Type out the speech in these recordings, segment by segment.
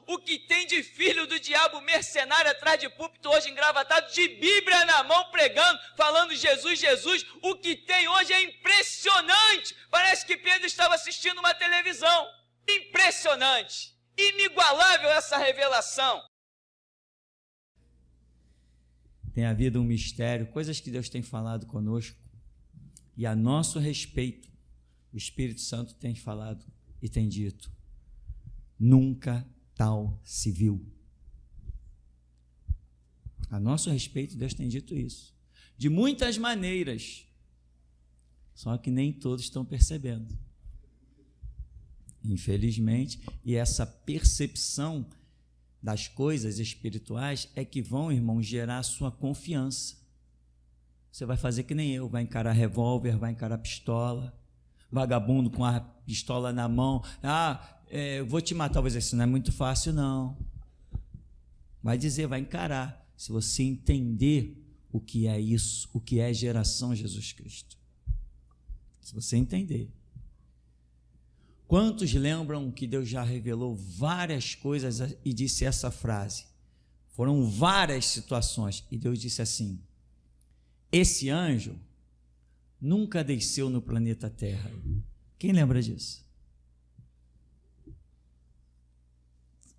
o que tem de filho do diabo mercenário atrás de púlpito hoje engravatado, de Bíblia na mão pregando, falando Jesus, Jesus, o que tem hoje é impressionante. Parece que Pedro estava assistindo uma televisão. Impressionante, inigualável essa revelação. Tem havido um mistério, coisas que Deus tem falado conosco, e a nosso respeito, o Espírito Santo tem falado e tem dito: nunca tal se viu. A nosso respeito, Deus tem dito isso, de muitas maneiras, só que nem todos estão percebendo, infelizmente, e essa percepção das coisas espirituais é que vão, irmão, gerar a sua confiança. Você vai fazer que nem eu, vai encarar revólver, vai encarar pistola, vagabundo com a pistola na mão, eu vou te matar, talvez isso não é muito fácil não, vai dizer, vai encarar, se você entender o que é isso, o que é geração Jesus Cristo, se você entender. Quantos lembram que Deus já revelou várias coisas e disse essa frase? Foram várias situações e Deus disse assim: esse anjo nunca desceu no planeta Terra. Quem lembra disso?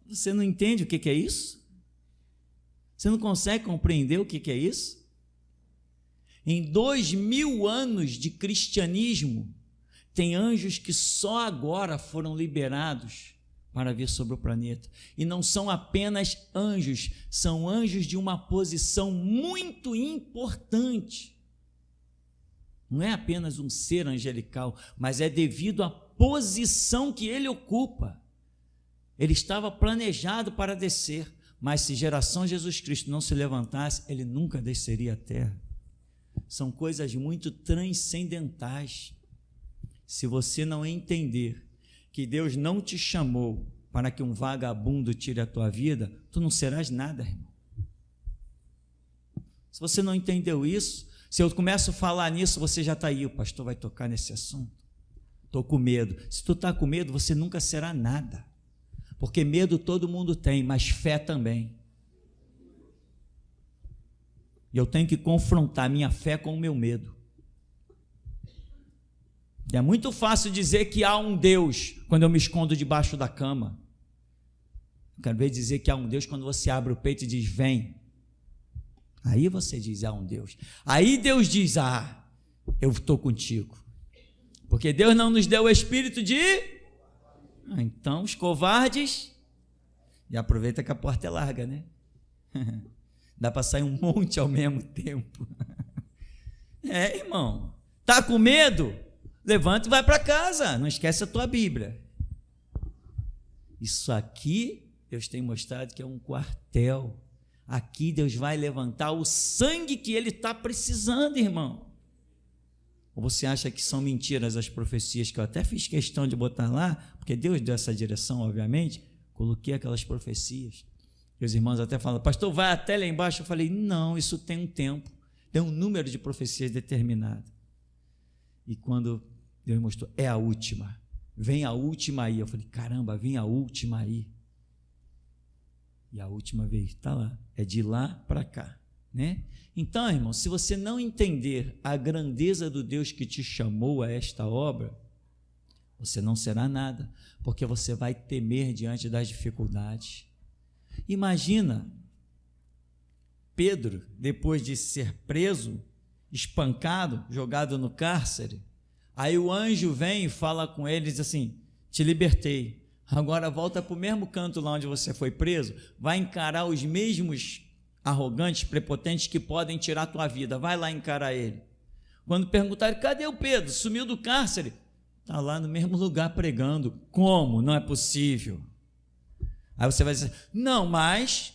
Você não entende o que é isso? Você não consegue compreender o que é isso? Em 2000 anos de cristianismo, tem anjos que só agora foram liberados para vir sobre o planeta. E não são apenas anjos, são anjos de uma posição muito importante. Não é apenas um ser angelical, mas é devido à posição que ele ocupa. Ele estava planejado para descer, mas se geração Jesus Cristo não se levantasse, ele nunca desceria à terra. São coisas muito transcendentais. Se você não entender que Deus não te chamou para que um vagabundo tire a tua vida, tu não serás nada, irmão. Se você não entendeu isso, se eu começo a falar nisso, você já está aí, o pastor vai tocar nesse assunto. Estou com medo. Se tu está com medo, você nunca será nada, porque medo todo mundo tem, mas fé também. E eu tenho que confrontar minha fé com o meu medo. E é muito fácil dizer que há um Deus quando eu me escondo debaixo da cama. Eu quero ver dizer que há um Deus quando você abre o peito e diz, vem. Aí você diz, há um Deus. Aí Deus diz, eu estou contigo. Porque Deus não nos deu o espírito de... Então, os covardes... E aproveita que a porta é larga, né? Dá para sair um monte ao mesmo tempo. Irmão. Tá com medo? Levanta e vai para casa, não esquece a tua Bíblia. Isso aqui, Deus tem mostrado que é um quartel. Aqui Deus vai levantar o sangue que Ele está precisando, irmão. Ou você acha que são mentiras as profecias que eu até fiz questão de botar lá, porque Deus deu essa direção, obviamente, coloquei aquelas profecias. E os irmãos até falam, pastor, vai até lá embaixo. Eu falei, não, isso tem um tempo, tem um número de profecias determinado. E quando Deus mostrou, é a última, vem a última aí. Eu falei, caramba, vem a última aí. E a última vez está lá, é de lá para cá, né? Então, irmão, se você não entender a grandeza do Deus que te chamou a esta obra, você não será nada, porque você vai temer diante das dificuldades. Imagina Pedro, depois de ser preso, espancado, jogado no cárcere, aí o anjo vem e fala com ele e diz assim, te libertei, agora volta para o mesmo canto lá onde você foi preso, vai encarar os mesmos arrogantes, prepotentes que podem tirar a tua vida, vai lá encarar ele. Quando perguntarem, cadê o Pedro? Sumiu do cárcere? Está lá no mesmo lugar pregando. Como? Não é possível. Aí você vai dizer, não, mas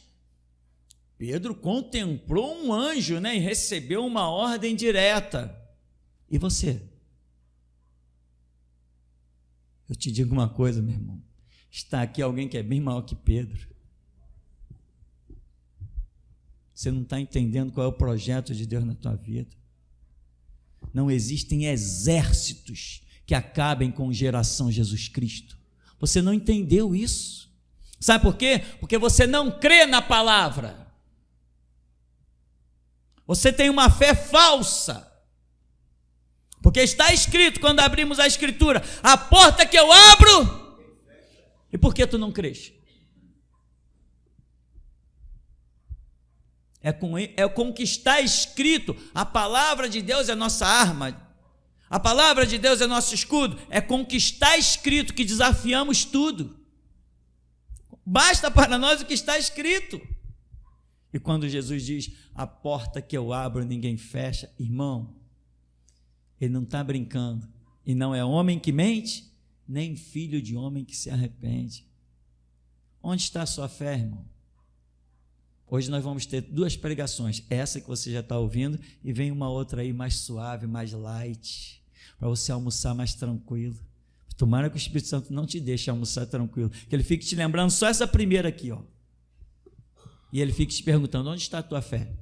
Pedro contemplou um anjo, né, e recebeu uma ordem direta. E você? Eu te digo uma coisa, meu irmão, está aqui alguém que é bem maior que Pedro. Você não está entendendo qual é o projeto de Deus na tua vida. Não existem exércitos que acabem com geração Jesus Cristo. Você não entendeu isso. Sabe por quê? Porque você não crê na palavra. Você tem uma fé falsa. Porque está escrito, quando abrimos a Escritura, a porta que eu abro. E por que tu não crês? É com o que está escrito. A palavra de Deus é nossa arma. A palavra de Deus é nosso escudo. É com o que está escrito que desafiamos tudo. Basta para nós o que está escrito. E quando Jesus diz, a porta que eu abro ninguém fecha, irmão, ele não está brincando. E não é homem que mente, nem filho de homem que se arrepende. Onde está a sua fé, irmão? Hoje nós vamos ter 2 pregações, essa que você já está ouvindo, e vem uma outra aí mais suave, mais light, para você almoçar mais tranquilo. Tomara que o Espírito Santo não te deixe almoçar tranquilo, que ele fique te lembrando só essa primeira aqui, ó. E ele fique te perguntando, onde está a tua fé?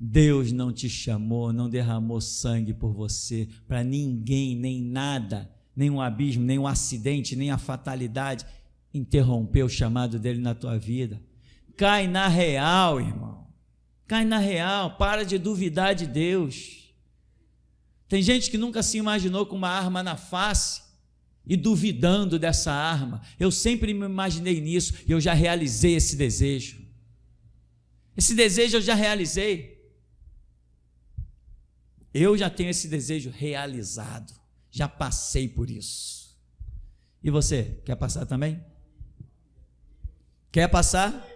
Deus não te chamou, não derramou sangue por você, para ninguém, nem nada, nem um abismo, nem um acidente, nem a fatalidade interromper o chamado dele na tua vida. Cai na real, irmão. Cai na real, para de duvidar de Deus. Tem gente que nunca se imaginou com uma arma na face e duvidando dessa arma. Eu sempre me imaginei nisso e eu já realizei esse desejo. Esse desejo eu já realizei. Eu já tenho esse desejo realizado. Já passei por isso. E você, quer passar também? Quer passar?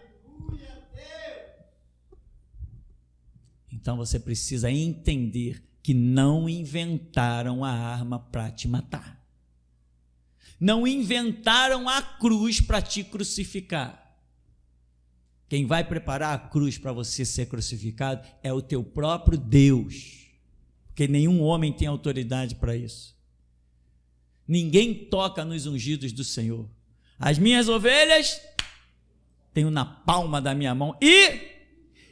Então você precisa entender que não inventaram a arma para te matar. Não inventaram a cruz para te crucificar. Quem vai preparar a cruz para você ser crucificado é o teu próprio Deus. Porque nenhum homem tem autoridade para isso. Ninguém toca nos ungidos do Senhor. As minhas ovelhas tenho na palma da minha mão e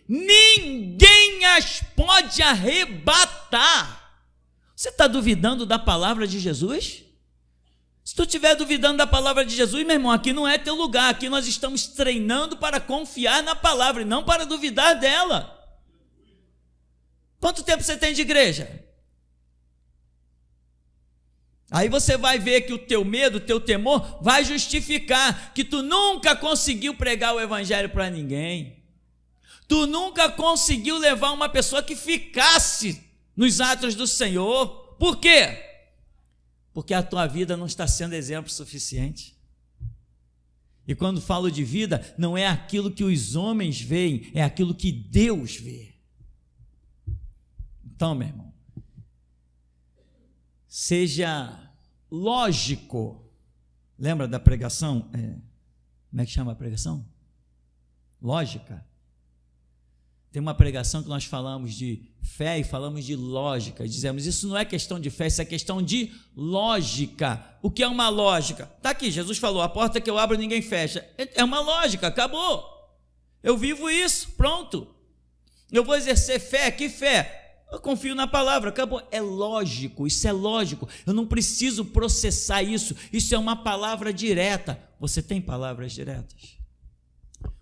ninguém as pode arrebatar. Você está duvidando da palavra de Jesus? Se tu estiver duvidando da palavra de Jesus, meu irmão, aqui não é teu lugar. Aqui nós estamos treinando para confiar na palavra e não para duvidar dela. Quanto tempo você tem de igreja? Aí você vai ver que o teu medo, o teu temor vai justificar que tu nunca conseguiu pregar o evangelho para ninguém. Tu nunca conseguiu levar uma pessoa que ficasse nos atos do Senhor. Por quê? Porque a tua vida não está sendo exemplo suficiente. E quando falo de vida, não é aquilo que os homens veem, é aquilo que Deus vê. Então, meu irmão, seja lógico. Lembra da pregação? Como é que chama a pregação? Lógica. Tem uma pregação que nós falamos de fé e falamos de lógica. Dizemos, isso não é questão de fé, isso é questão de lógica. O que é uma lógica? Está aqui, Jesus falou, a porta que eu abro ninguém fecha. É uma lógica, acabou. Eu vivo isso, pronto. Eu vou exercer fé, que fé? Eu confio na palavra, acabou. É lógico, isso é lógico. Eu não preciso processar isso. Isso é uma palavra direta. Você tem palavras diretas?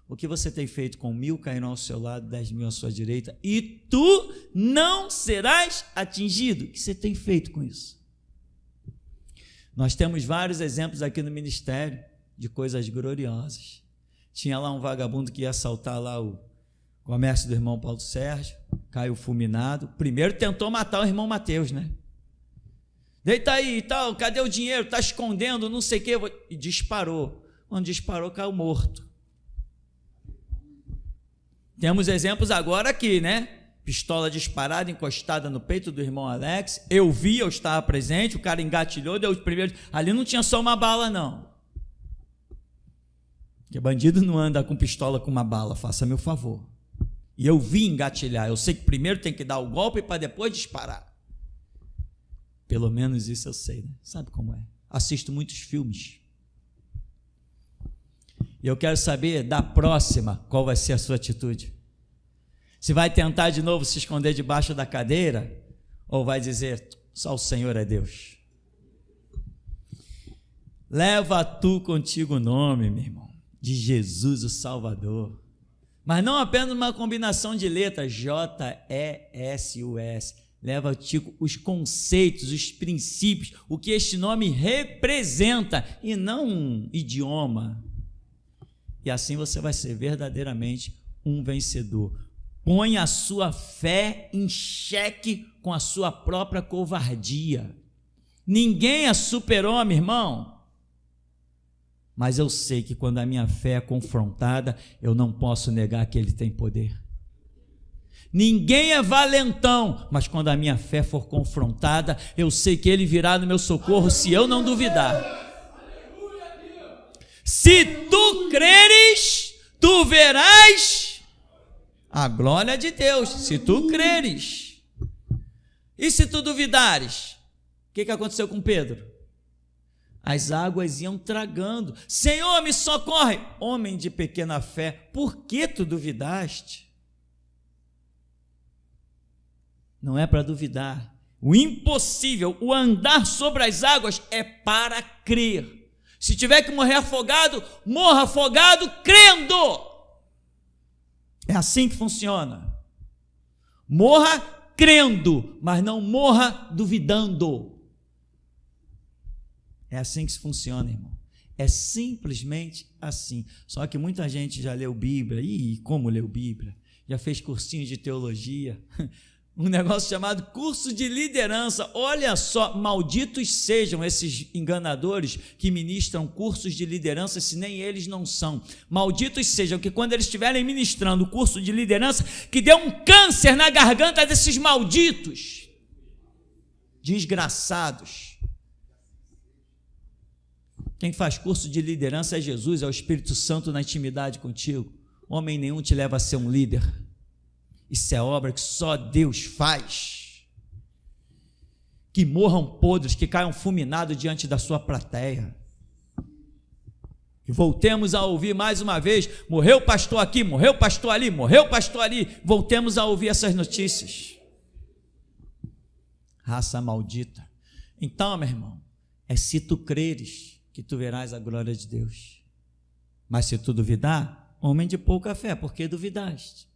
O que você tem feito com 1.000 cairão ao seu lado, 10.000 à sua direita, e tu não serás atingido? O que você tem feito com isso? Nós temos vários exemplos aqui no ministério de coisas gloriosas. Tinha lá um vagabundo que ia assaltar lá o comércio do irmão Paulo Sérgio, caiu fulminado. Primeiro tentou matar o irmão Mateus, né? Deita aí e tal, cadê o dinheiro? Está escondendo, não sei o quê. E disparou. Quando disparou, caiu morto. Temos exemplos agora aqui, né? Pistola disparada, encostada no peito do irmão Alex. Eu vi, eu estava presente, o cara engatilhou, deu os primeiros. Ali não tinha só uma bala, não. Porque bandido não anda com pistola com uma bala, faça-me o favor. E eu vi engatilhar. Eu sei que primeiro tem que dar o golpe para depois disparar. Pelo menos isso eu sei, né? Sabe como é? Assisto muitos filmes. E eu quero saber da próxima qual vai ser a sua atitude. Se vai tentar de novo se esconder debaixo da cadeira ou vai dizer, só o Senhor é Deus. Leva tu contigo o nome, meu irmão, de Jesus o Salvador. Mas não apenas uma combinação de letras, J-E-S-U-S. Leva contigo os conceitos, os princípios, o que este nome representa, e não um idioma. E assim você vai ser verdadeiramente um vencedor. Põe a sua fé em xeque com a sua própria covardia. Ninguém é super-homem, irmão. Mas eu sei que quando a minha fé é confrontada, eu não posso negar que Ele tem poder. Ninguém é valentão, mas quando a minha fé for confrontada, eu sei que Ele virá no meu socorro se eu não duvidar. Se tu creres, tu verás a glória de Deus, se tu creres. E se tu duvidares? O que aconteceu com Pedro? As águas iam tragando. Senhor, me socorre! Homem de pequena fé, por que tu duvidaste? Não é para duvidar. O impossível, o andar sobre as águas é para crer. Se tiver que morrer afogado, morra afogado crendo. É assim que funciona. Morra crendo, mas não morra duvidando. É assim que funciona, irmão. É simplesmente assim. Só que muita gente já leu Bíblia. E como leu Bíblia? Já fez cursinho de teologia. Um negócio chamado curso de liderança. Olha só, malditos sejam esses enganadores que ministram cursos de liderança, se nem eles não são. Malditos sejam que quando eles estiverem ministrando o curso de liderança, que dê um câncer na garganta desses malditos. Desgraçados. Quem faz curso de liderança é Jesus, é o Espírito Santo na intimidade contigo. Homem nenhum te leva a ser um líder. Isso é obra que só Deus faz. Que morram podres, que caiam fulminados diante da sua plateia. E voltemos a ouvir mais uma vez, morreu pastor aqui, morreu pastor ali, morreu pastor ali. Voltemos a ouvir essas notícias. Raça maldita. Então, meu irmão, é se tu creres que tu verás a glória de Deus. Mas se tu duvidar, homem de pouca fé, porque duvidaste?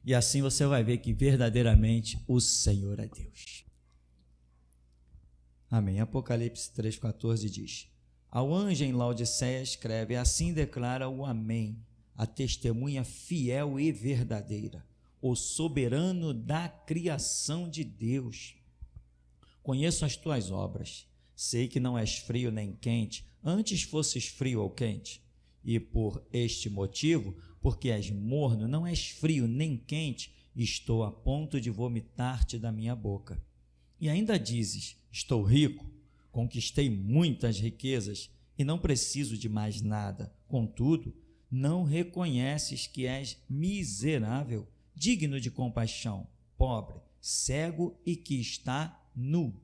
E assim você vai ver que verdadeiramente o Senhor é Deus. Amém. Apocalipse 3,14 diz: ao anjo em Laodiceia escreve: assim declara o Amém, a testemunha fiel e verdadeira, o soberano da criação de Deus. Conheço as tuas obras, sei que não és frio nem quente, antes fosses frio ou quente. E por este motivo, porque és morno, não és frio nem quente, estou a ponto de vomitar-te da minha boca. E ainda dizes: estou rico, conquistei muitas riquezas e não preciso de mais nada. Contudo, não reconheces que és miserável, digno de compaixão, pobre, cego e que está nu.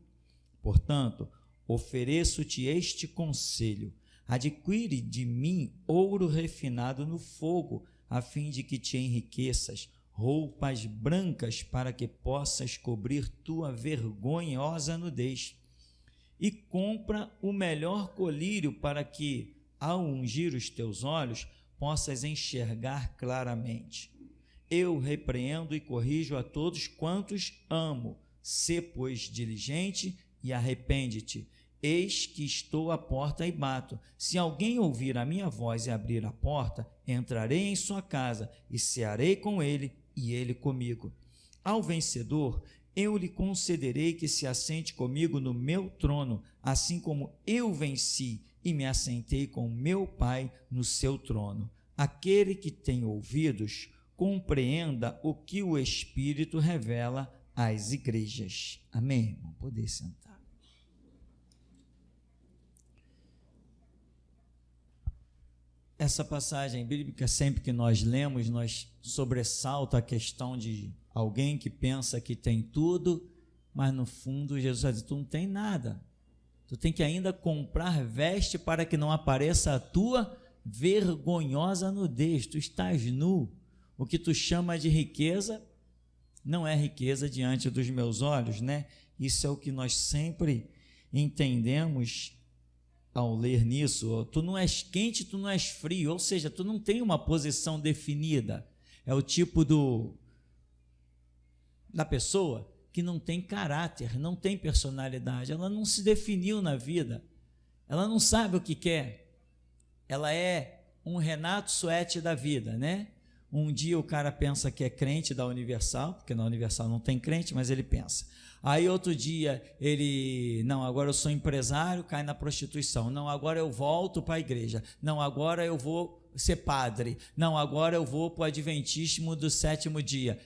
Portanto, ofereço-te este conselho: adquire de mim ouro refinado no fogo, a fim de que te enriqueças, roupas brancas para que possas cobrir tua vergonhosa nudez, e compra o melhor colírio para que, ao ungir os teus olhos, possas enxergar claramente. Eu repreendo e corrijo a todos quantos amo. Sê, pois, diligente e arrepende-te. Eis que estou à porta e bato. Se alguém ouvir a minha voz e abrir a porta, entrarei em sua casa e cearei com ele e ele comigo. Ao vencedor, eu lhe concederei que se assente comigo no meu trono, assim como eu venci e me assentei com meu Pai no seu trono. Aquele que tem ouvidos, compreenda o que o Espírito revela às igrejas. Amém, irmão? Poder sentar. Essa passagem bíblica, sempre que nós lemos, nós sobressalta a questão de alguém que pensa que tem tudo, mas no fundo Jesus vai dizer: tu não tem nada, tu tem que ainda comprar veste para que não apareça a tua vergonhosa nudez, tu estás nu. O que tu chama de riqueza não é riqueza diante dos meus olhos, né? Isso é o que nós sempre entendemos ao ler nisso, tu não és quente, tu não és frio, ou seja, tu não tem uma posição definida. É o tipo da pessoa que não tem caráter, não tem personalidade, ela não se definiu na vida, ela não sabe o que quer, ela é um Renato Suete da vida, né? Um dia o cara pensa que é crente da Universal, porque na Universal não tem crente, mas ele pensa. Aí outro dia ele, não, agora eu sou empresário, cai na prostituição. Não, agora eu volto para a igreja. Não, agora eu vou ser padre. Não, agora eu vou para o adventismo do 7º dia.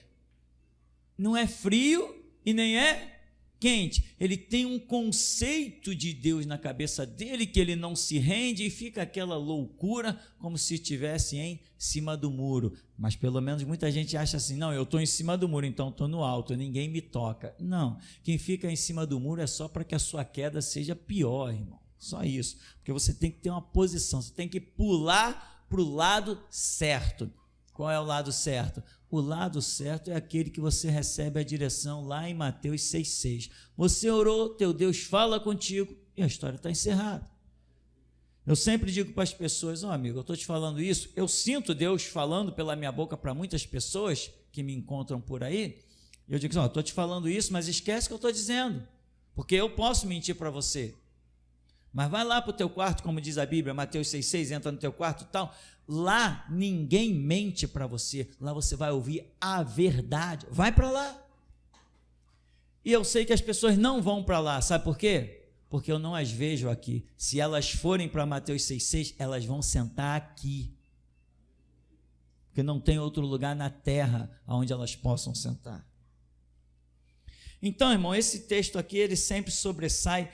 Não é frio e nem é quente. Ele tem um conceito de Deus na cabeça dele que ele não se rende e fica aquela loucura como se estivesse em cima do muro. Mas pelo menos muita gente acha assim, não, eu estou em cima do muro, então estou no alto, ninguém me toca. Não, quem fica em cima do muro é só para que a sua queda seja pior, irmão. Só isso, porque você tem que ter uma posição, você tem que pular para o lado certo. Qual é o lado certo? O lado certo é aquele que você recebe a direção lá em Mateus 6,6. Você orou, teu Deus fala contigo e a história está encerrada. Eu sempre digo para as pessoas, amigo, eu estou te falando isso, eu sinto Deus falando pela minha boca para muitas pessoas que me encontram por aí, eu digo, estou te falando isso, mas esquece o que eu estou dizendo, porque eu posso mentir para você. Mas vai lá para o teu quarto, como diz a Bíblia, Mateus 6,6, entra no teu quarto e tal, lá ninguém mente para você, lá você vai ouvir a verdade, vai para lá. E eu sei que as pessoas não vão para lá, sabe por quê? Porque eu não as vejo aqui. Se elas forem para Mateus 6,6, elas vão sentar aqui, porque não tem outro lugar na terra onde elas possam sentar. Então, irmão, esse texto aqui, ele sempre sobressai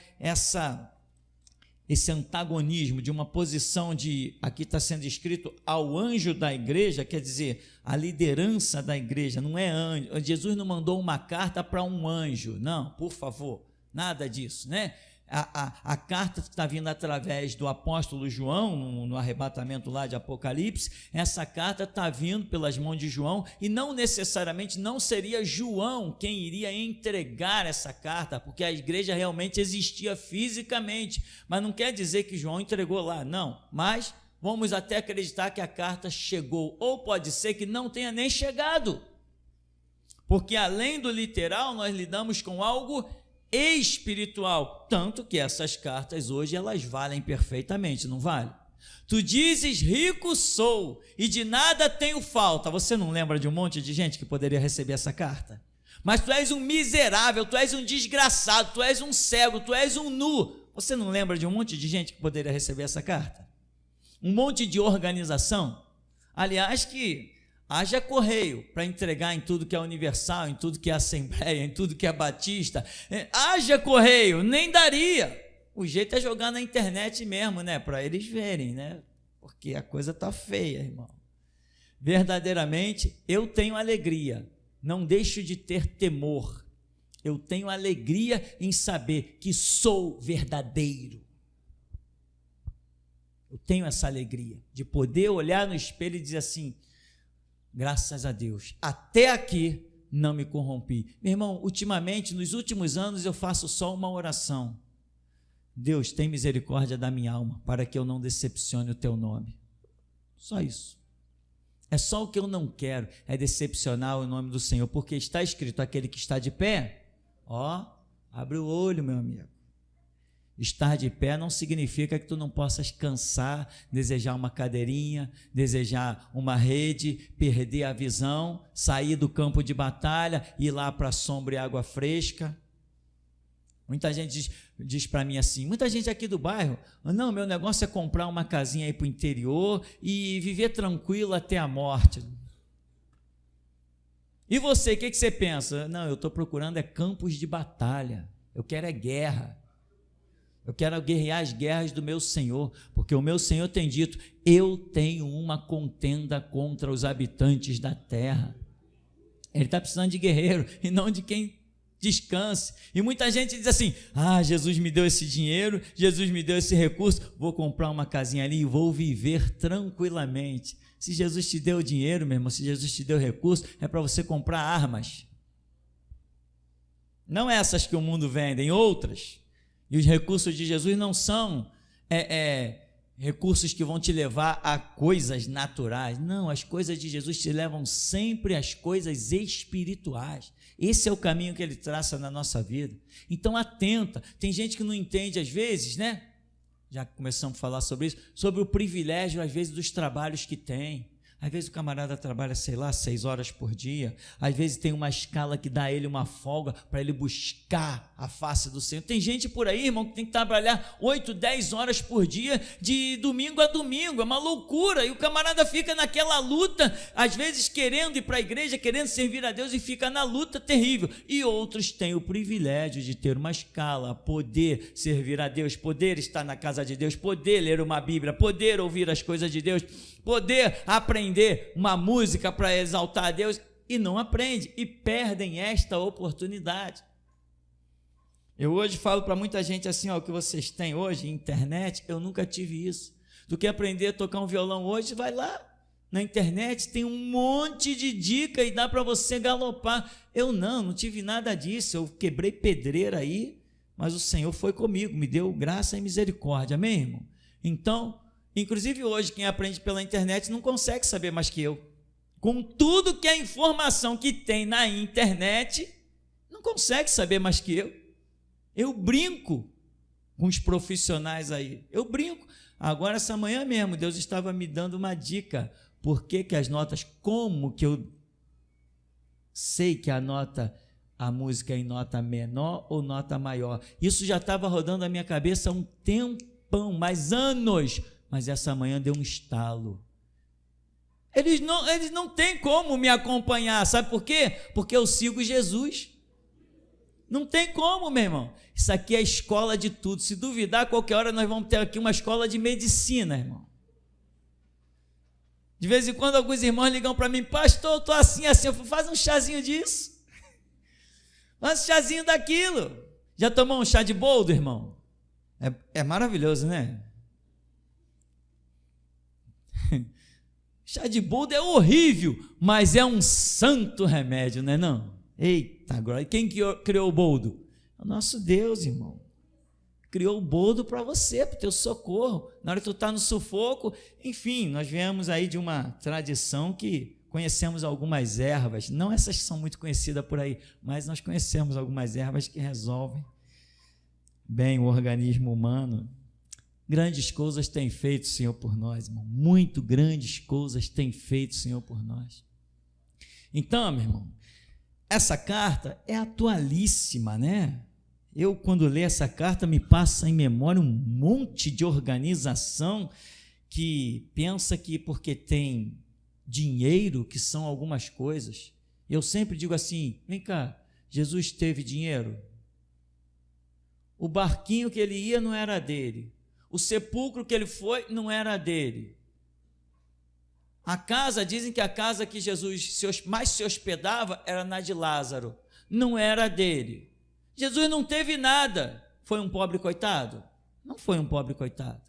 esse antagonismo de uma posição de, aqui está sendo escrito, ao anjo da igreja, quer dizer, a liderança da igreja, não é anjo. Jesus não mandou uma carta para um anjo, não, por favor, nada disso, né? A carta que está vindo através do apóstolo João, no arrebatamento lá de Apocalipse, essa carta está vindo pelas mãos de João, e não necessariamente não seria João quem iria entregar essa carta, porque a igreja realmente existia fisicamente, mas não quer dizer que João entregou lá, não, mas vamos até acreditar que a carta chegou, ou pode ser que não tenha nem chegado, porque além do literal, nós lidamos com algo espiritual, tanto que essas cartas hoje elas valem perfeitamente, não vale? Tu dizes, rico sou e de nada tenho falta. Você não lembra de um monte de gente que poderia receber essa carta? Mas tu és um miserável, tu és um desgraçado, tu és um cego, tu és um nu. Você não lembra de um monte de gente que poderia receber essa carta? Um monte de organização, aliás, que haja correio para entregar em tudo que é Universal, em tudo que é Assembleia, em tudo que é Batista. Haja correio, nem daria. O jeito é jogar na internet mesmo, né? Para eles verem, né? Porque a coisa está feia, irmão. Verdadeiramente, eu tenho alegria. Não deixo de ter temor. Eu tenho alegria em saber que sou verdadeiro. Eu tenho essa alegria de poder olhar no espelho e dizer assim, graças a Deus, até aqui não me corrompi. Meu irmão, ultimamente, nos últimos anos, eu faço só uma oração. Deus, tem misericórdia da minha alma, para que eu não decepcione o teu nome. Só isso. É só o que eu não quero, é decepcionar o nome do Senhor, porque está escrito, aquele que está de pé, ó, abre o olho, meu amigo. Estar de pé não significa que tu não possas cansar, desejar uma cadeirinha, desejar uma rede, perder a visão, sair do campo de batalha, ir lá para a sombra e água fresca. Muita gente diz para mim assim, muita gente aqui do bairro, não, meu negócio é comprar uma casinha aí para o interior e viver tranquilo até a morte. E você, o que você pensa? Não, eu estou procurando campos de batalha, eu quero guerra. Eu quero guerrear as guerras do meu Senhor, porque o meu Senhor tem dito, eu tenho uma contenda contra os habitantes da terra. Ele está precisando de guerreiro e não de quem descanse. E muita gente diz assim, Jesus me deu esse dinheiro, Jesus me deu esse recurso, vou comprar uma casinha ali e vou viver tranquilamente. Se Jesus te deu dinheiro, meu irmão, se Jesus te deu recurso, é para você comprar armas. Não essas que o mundo vende, outras. E os recursos de Jesus não são recursos que vão te levar a coisas naturais. Não, as coisas de Jesus te levam sempre às coisas espirituais. Esse é o caminho que ele traça na nossa vida. Então atenta, tem gente que não entende às vezes, né? Já começamos a falar sobre isso, sobre o privilégio às vezes dos trabalhos que tem. Às vezes o camarada trabalha, 6 horas por dia, às vezes tem uma escala que dá a ele uma folga para ele buscar a face do Senhor. Tem gente por aí, irmão, que tem que trabalhar 8, 10 horas por dia, de domingo a domingo, é uma loucura, e o camarada fica naquela luta, às vezes querendo ir para a igreja, querendo servir a Deus, e fica na luta terrível. E outros têm o privilégio de ter uma escala, poder servir a Deus, poder estar na casa de Deus, poder ler uma Bíblia, poder ouvir as coisas de Deus, poder aprender uma música para exaltar a Deus, e não aprende, e perdem esta oportunidade. Eu hoje falo para muita gente assim, ó, o que vocês têm hoje, internet, eu nunca tive isso. Tu quer aprender a tocar um violão hoje, vai lá na internet, tem um monte de dica e dá para você galopar. Eu não tive nada disso, eu quebrei pedreira aí, mas o Senhor foi comigo, me deu graça e misericórdia, amém, irmão? Então, inclusive hoje, quem aprende pela internet não consegue saber mais que eu. Com tudo que a informação que tem na internet, não consegue saber mais que eu. Eu brinco com os profissionais aí, eu brinco. Agora, essa manhã mesmo, Deus estava me dando uma dica. Por que as notas, como que eu sei que a música é em nota menor ou nota maior? Isso já estava rodando na minha cabeça há um tempão, mais anos. Mas essa manhã deu um estalo. Eles não têm como me acompanhar, sabe por quê? Porque eu sigo Jesus. Não tem como, meu irmão. Isso aqui é a escola de tudo. Se duvidar, qualquer hora nós vamos ter aqui uma escola de medicina, irmão. De vez em quando alguns irmãos ligam para mim, pastor, eu estou assim, eu falo, faz um chazinho disso. Faz um chazinho daquilo. Já tomou um chá de boldo, irmão? É maravilhoso, né? Chá de boldo é horrível, mas é um santo remédio, não é não? Eita, agora, quem criou o boldo? O nosso Deus, irmão. Criou o boldo para você, para o teu socorro, na hora que tu está no sufoco. Enfim, nós viemos aí de uma tradição que conhecemos algumas ervas, não essas que são muito conhecidas por aí, mas nós conhecemos algumas ervas que resolvem bem o organismo humano. Grandes coisas tem feito o Senhor por nós, irmão. Muito grandes coisas tem feito o Senhor por nós. Então, meu irmão, essa carta é atualíssima, né? Eu, quando leio essa carta, me passa em memória um monte de organização que pensa que porque tem dinheiro, que são algumas coisas. Eu sempre digo assim, vem cá, Jesus teve dinheiro? O barquinho que ele ia não era dele. O sepulcro que ele foi não era dele. A casa, dizem que a casa que Jesus mais se hospedava era na de Lázaro. Não era dele. Jesus não teve nada. Foi um pobre coitado? Não foi um pobre coitado.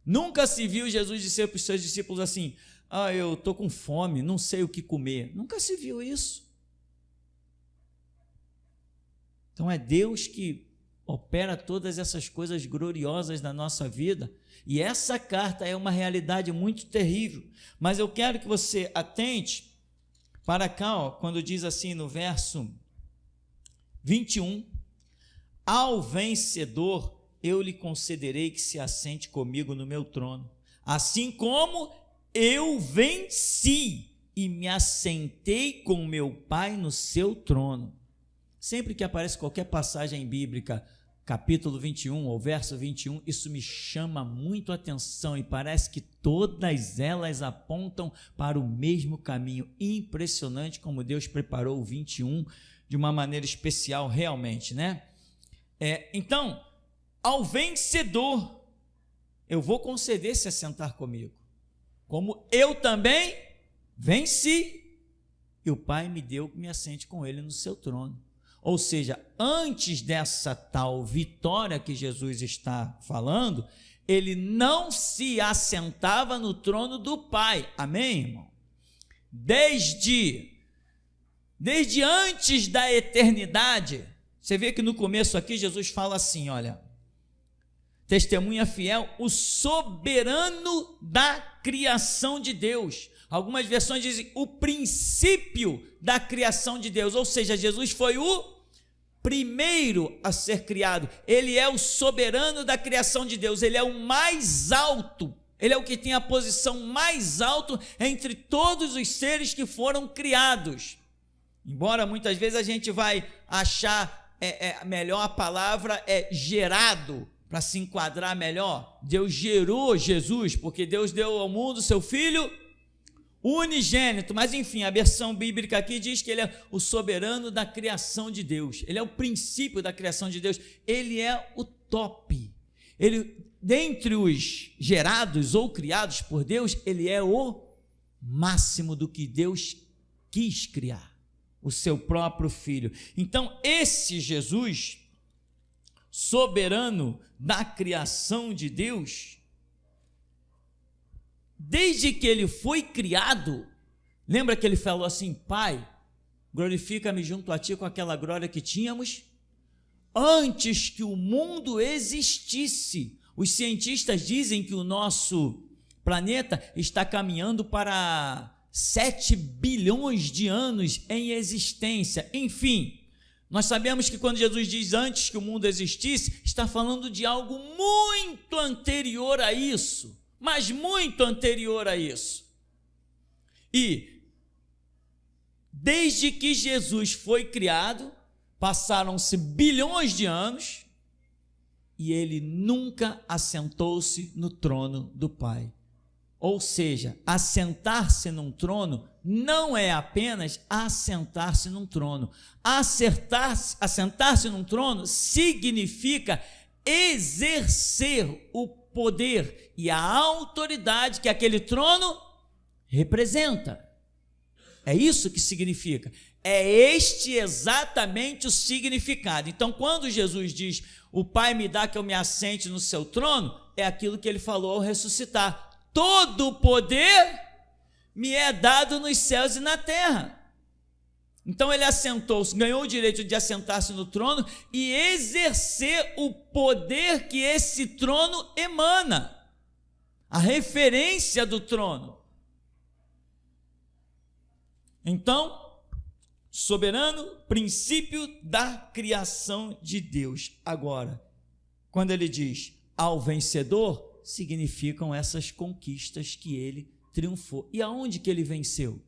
Nunca se viu Jesus dizer para os seus discípulos assim, eu estou com fome, não sei o que comer. Nunca se viu isso. Então é Deus que opera todas essas coisas gloriosas na nossa vida, e essa carta é uma realidade muito terrível, mas eu quero que você atente para cá, ó, quando diz assim no verso 21, ao vencedor eu lhe concederei que se assente comigo no meu trono, assim como eu venci e me assentei com meu Pai no seu trono. Sempre que aparece qualquer passagem bíblica, capítulo 21 ou verso 21, isso me chama muito a atenção e parece que todas elas apontam para o mesmo caminho. Impressionante como Deus preparou o 21 de uma maneira especial realmente, né? Então, ao vencedor, eu vou conceder se assentar comigo, como eu também venci, e o Pai me deu que me assente com ele no seu trono. Ou seja, antes dessa tal vitória que Jesus está falando, ele não se assentava no trono do Pai. Amém, irmão? Desde antes da eternidade, você vê que no começo aqui Jesus fala assim, olha, testemunha fiel, o soberano da criação de Deus. Algumas versões dizem o princípio da criação de Deus, ou seja, Jesus foi o primeiro a ser criado. Ele é o soberano da criação de Deus, ele é o mais alto, ele é o que tem a posição mais alta entre todos os seres que foram criados. Embora muitas vezes a gente vai achar melhor a palavra gerado, para se enquadrar melhor. Deus gerou Jesus, porque Deus deu ao mundo seu Filho unigênito, mas enfim, a versão bíblica aqui diz que ele é o soberano da criação de Deus, ele é o princípio da criação de Deus, ele é o top, ele, dentre os gerados ou criados por Deus, ele é o máximo do que Deus quis criar, o seu próprio Filho. Então, esse Jesus, soberano da criação de Deus, desde que ele foi criado, lembra que ele falou assim: Pai, glorifica-me junto a ti com aquela glória que tínhamos antes que o mundo existisse. Os cientistas dizem que o nosso planeta está caminhando para 7 bilhões de anos em existência. Enfim, nós sabemos que quando Jesus diz antes que o mundo existisse, está falando de algo muito anterior a isso, mas muito anterior a isso. E desde que Jesus foi criado, passaram-se bilhões de anos e ele nunca assentou-se no trono do Pai. Ou seja, assentar-se num trono não é apenas assentar-se num trono. Assentar-se num trono significa exercer o poder e a autoridade que aquele trono representa. É isso que significa. É este exatamente o significado. Então, quando Jesus diz: o Pai me dá que eu me assente no seu trono, é aquilo que ele falou ao ressuscitar: todo o poder me é dado nos céus e na terra. Então ele assentou-se, ganhou o direito de assentar-se no trono e exercer o poder que esse trono emana, a referência do trono. Então, soberano, princípio da criação de Deus. Agora, quando ele diz ao vencedor, significam essas conquistas que ele triunfou. E aonde que ele venceu?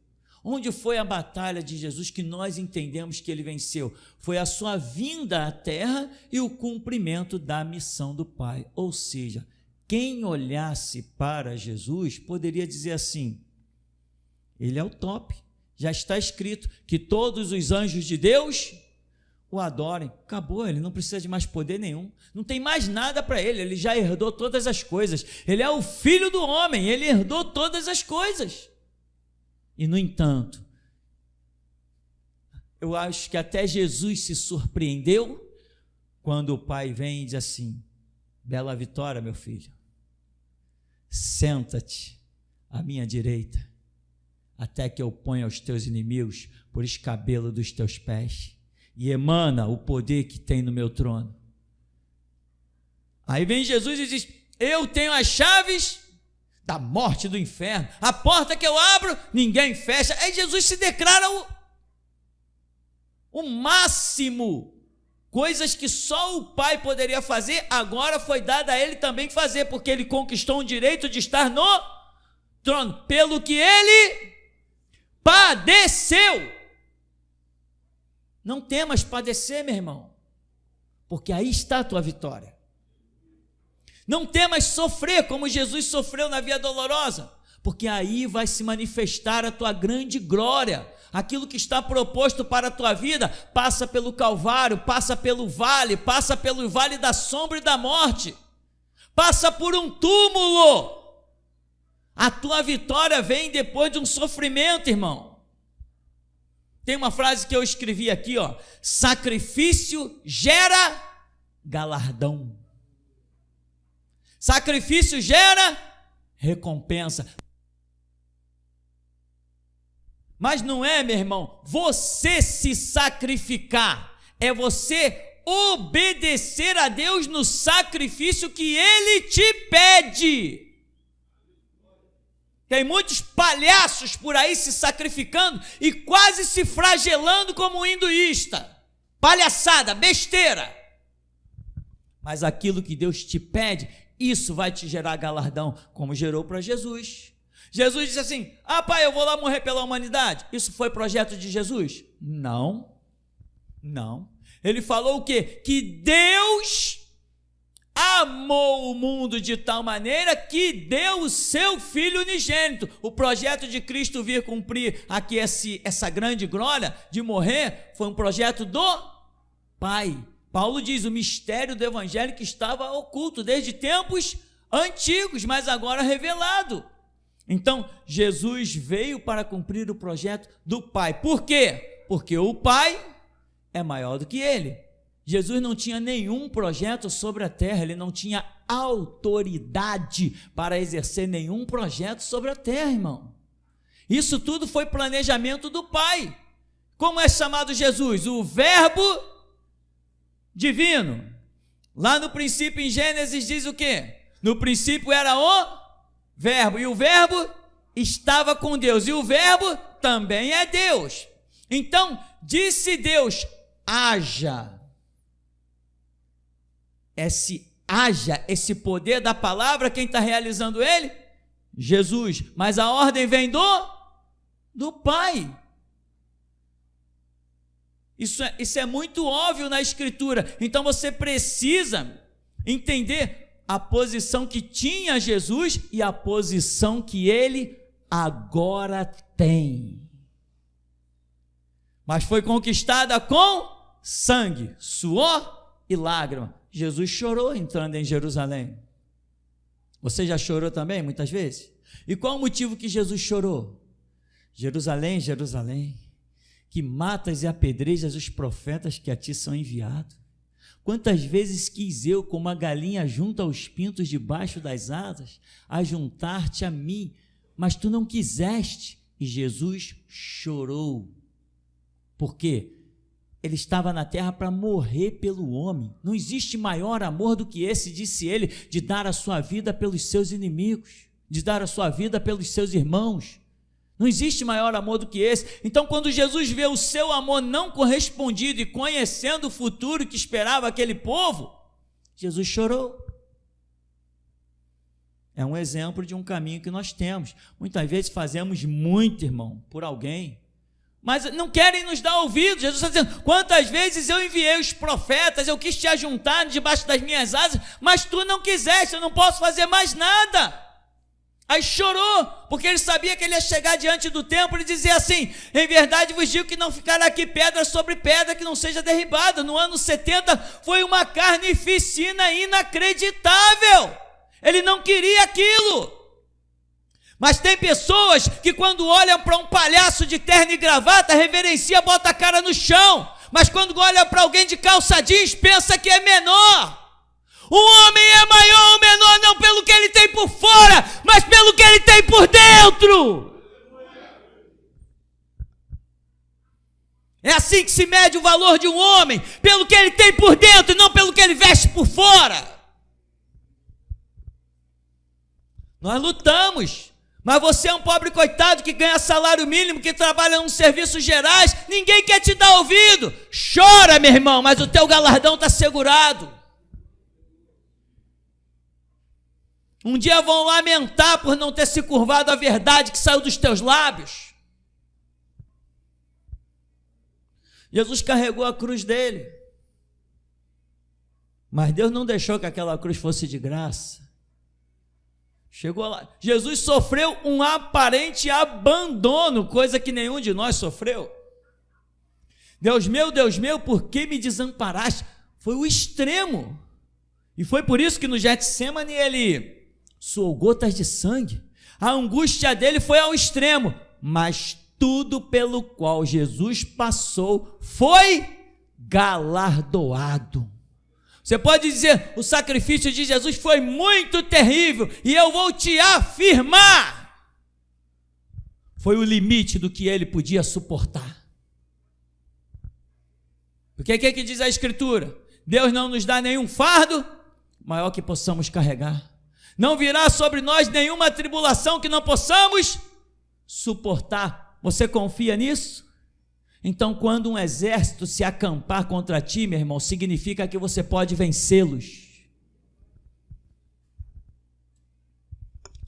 Onde foi a batalha de Jesus que nós entendemos que ele venceu? Foi a sua vinda à terra e o cumprimento da missão do Pai. Ou seja, quem olhasse para Jesus poderia dizer assim: ele é o top. Já está escrito que todos os anjos de Deus o adorem. Acabou, ele não precisa de mais poder nenhum, não tem mais nada para ele, ele já herdou todas as coisas, ele é o Filho do homem, ele herdou todas as coisas. E no entanto, eu acho que até Jesus se surpreendeu quando o Pai vem e diz assim: bela vitória, meu filho, senta-te à minha direita, até que eu ponha os teus inimigos por escabelo dos teus pés. E emana o poder que tem no meu trono. Aí vem Jesus e diz: eu tenho as chaves da morte e do inferno, a porta que eu abro, ninguém fecha. Aí Jesus se declara o máximo, coisas que só o Pai poderia fazer, agora foi dada a ele também fazer, porque ele conquistou o direito de estar no trono, pelo que ele padeceu. Não temas padecer, meu irmão, porque aí está a tua vitória. Não temas sofrer como Jesus sofreu na via dolorosa, porque aí vai se manifestar a tua grande glória. Aquilo que está proposto para a tua vida passa pelo Calvário, passa pelo vale da sombra e da morte, passa por um túmulo. A tua vitória vem depois de um sofrimento, irmão. Tem uma frase que eu escrevi aqui, ó: sacrifício gera galardão. Sacrifício gera recompensa. Mas não é, meu irmão, você se sacrificar, é você obedecer a Deus no sacrifício que Ele te pede. Tem muitos palhaços por aí se sacrificando e quase se flagelando como um hinduísta. Palhaçada, besteira. Mas aquilo que Deus te pede, isso vai te gerar galardão, como gerou para Jesus. Jesus disse assim: pai, eu vou lá morrer pela humanidade. Isso foi projeto de Jesus? Não. Ele falou o quê? Que Deus amou o mundo de tal maneira que deu o seu Filho unigênito. O projeto de Cristo vir cumprir aqui essa grande glória de morrer foi um projeto do Pai. Paulo diz: o mistério do Evangelho que estava oculto desde tempos antigos, mas agora revelado. Então, Jesus veio para cumprir o projeto do Pai. Por quê? Porque o Pai é maior do que ele. Jesus não tinha nenhum projeto sobre a terra, ele não tinha autoridade para exercer nenhum projeto sobre a terra, irmão. Isso tudo foi planejamento do Pai. Como é chamado Jesus? O Verbo divino. Lá no princípio, em Gênesis, diz o quê? No princípio era o Verbo, e o Verbo estava com Deus, e o Verbo também é Deus. Então, disse Deus: haja. Esse poder da palavra, quem está realizando ele? Jesus. Mas a ordem vem do Pai. Isso é muito óbvio na Escritura. Então você precisa entender a posição que tinha Jesus e a posição que ele agora tem. Mas foi conquistada com sangue, suor e lágrima. Jesus chorou entrando em Jerusalém. Você já chorou também, muitas vezes? E qual o motivo que Jesus chorou? Jerusalém, Jerusalém, que matas e apedrejas os profetas que a ti são enviados. Quantas vezes quis eu, como a galinha junta os pintos debaixo das asas, ajuntar-te a mim, mas tu não quiseste. E Jesus chorou. Por quê? Ele estava na terra para morrer pelo homem. Não existe maior amor do que esse, disse ele, de dar a sua vida pelos seus inimigos, de dar a sua vida pelos seus irmãos. Não existe maior amor do que esse. Então, quando Jesus vê o seu amor não correspondido e conhecendo o futuro que esperava aquele povo, Jesus chorou. É um exemplo de um caminho que nós temos. Muitas vezes fazemos muito, irmão, por alguém, mas não querem nos dar ouvido. Jesus está dizendo: quantas vezes eu enviei os profetas, eu quis te ajuntar debaixo das minhas asas, mas tu não quiseste, eu não posso fazer mais nada. Aí chorou, porque ele sabia que ele ia chegar diante do templo e dizer assim: em verdade vos digo que não ficará aqui pedra sobre pedra que não seja derribada. No ano 70 foi uma carnificina inacreditável. Ele não queria aquilo. Mas tem pessoas que quando olham para um palhaço de terno e gravata, reverencia, bota a cara no chão. Mas quando olha para alguém de calça jeans, pensa que é menor. O homem é maior ou menor não pelo que ele tem por fora, mas pelo que ele tem por dentro. É assim que se mede o valor de um homem, pelo que ele tem por dentro e não pelo que ele veste por fora. Nós lutamos, mas você é um pobre coitado que ganha salário mínimo, que trabalha nos serviços gerais, ninguém quer te dar ouvido. Chora, meu irmão, mas o teu galardão está segurado. Um dia vão lamentar por não ter se curvado à verdade que saiu dos teus lábios. Jesus carregou a cruz dele, mas Deus não deixou que aquela cruz fosse de graça. Chegou lá, Jesus sofreu um aparente abandono, coisa que nenhum de nós sofreu. Deus meu, por que me desamparaste? Foi o extremo. E foi por isso que no Getsemane ele suou gotas de sangue. A angústia dele foi ao extremo, mas tudo pelo qual Jesus passou foi galardoado. Você pode dizer: o sacrifício de Jesus foi muito terrível, e eu vou te afirmar, foi o limite do que ele podia suportar. Porque o que diz a Escritura? Deus não nos dá nenhum fardo maior que possamos carregar. Não virá sobre nós nenhuma tribulação que não possamos suportar. Você confia nisso? Então, quando um exército se acampar contra ti, meu irmão, significa que você pode vencê-los.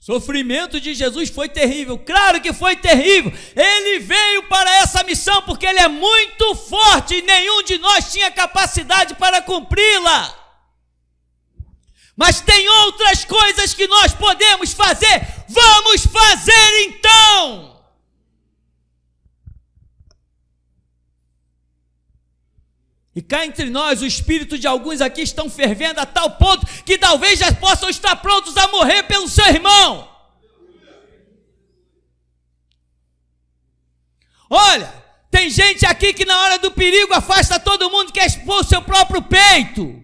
O sofrimento de Jesus foi terrível, claro que foi terrível. Ele veio para essa missão porque ele é muito forte e nenhum de nós tinha capacidade para cumpri-la. Mas tem outras coisas que nós podemos fazer. Vamos fazer então! E cá entre nós, o espírito de alguns aqui estão fervendo a tal ponto que talvez já possam estar prontos a morrer pelo seu irmão. Olha, tem gente aqui que na hora do perigo afasta todo mundo, quer expor o seu próprio peito.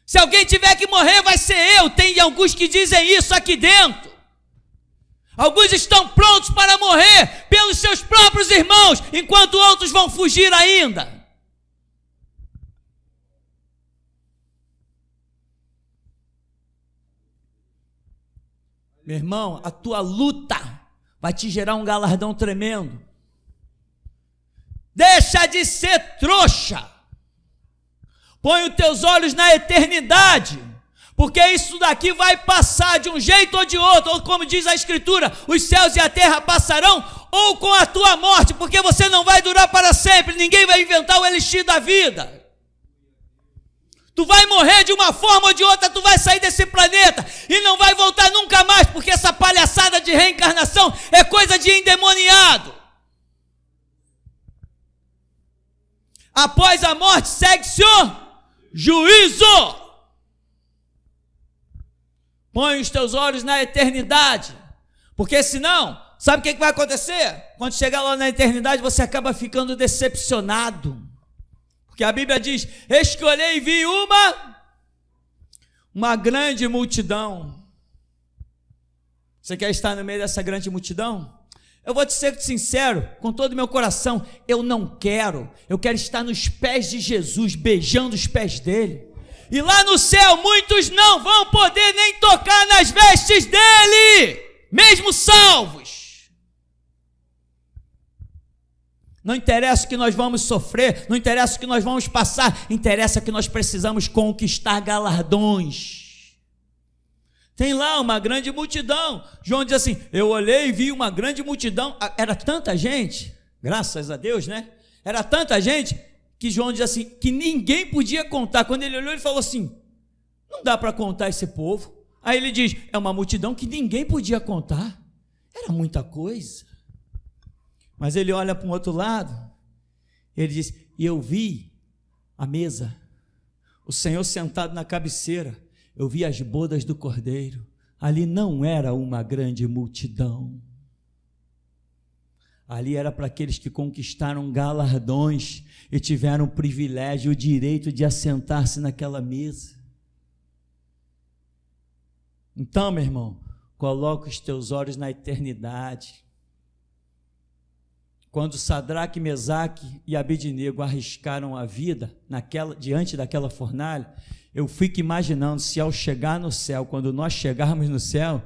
Se alguém tiver que morrer, vai ser eu. Tem alguns que dizem isso aqui dentro. Alguns estão prontos para morrer pelos seus próprios irmãos, enquanto outros vão fugir ainda. Meu irmão, a tua luta vai te gerar um galardão tremendo. Deixa de ser trouxa. Põe os teus olhos na eternidade. Porque isso daqui vai passar de um jeito ou de outro, ou como diz a Escritura, os céus e a terra passarão, ou com a tua morte, porque você não vai durar para sempre, ninguém vai inventar o elixir da vida. Tu vai morrer de uma forma ou de outra, tu vai sair desse planeta, e não vai voltar nunca mais, porque essa palhaçada de reencarnação é coisa de endemoniado. Após a morte segue-se o juízo. Põe os teus olhos na eternidade, porque senão, sabe o que vai acontecer? Quando chegar lá na eternidade, você acaba ficando decepcionado, porque a Bíblia diz, eis que olhei e vi uma grande multidão. Você quer estar no meio dessa grande multidão? Eu vou te ser sincero, com todo o meu coração, eu não quero, eu quero estar nos pés de Jesus, beijando os pés dele. E lá no céu, muitos não vão poder nem tocar nas vestes dele, mesmo salvos. Não interessa o que nós vamos sofrer, não interessa o que nós vamos passar, interessa que nós precisamos conquistar galardões. Tem lá uma grande multidão. João diz assim, eu olhei e vi uma grande multidão, era tanta gente, graças a Deus, né? Era tanta gente, que João diz assim, que ninguém podia contar. Quando ele olhou, ele falou assim, não dá para contar esse povo. Aí ele diz, é uma multidão que ninguém podia contar. Era muita coisa. Mas ele olha para um outro lado, ele diz, e eu vi a mesa, o Senhor sentado na cabeceira, eu vi as bodas do Cordeiro. Ali não era uma grande multidão. Ali era para aqueles que conquistaram galardões e tiveram o privilégio, o direito de assentar-se naquela mesa. Então, meu irmão, coloca os teus olhos na eternidade. Quando Sadraque, Mesaque e Abednego arriscaram a vida diante daquela fornalha, eu fico imaginando se ao chegar no céu, quando nós chegarmos no céu,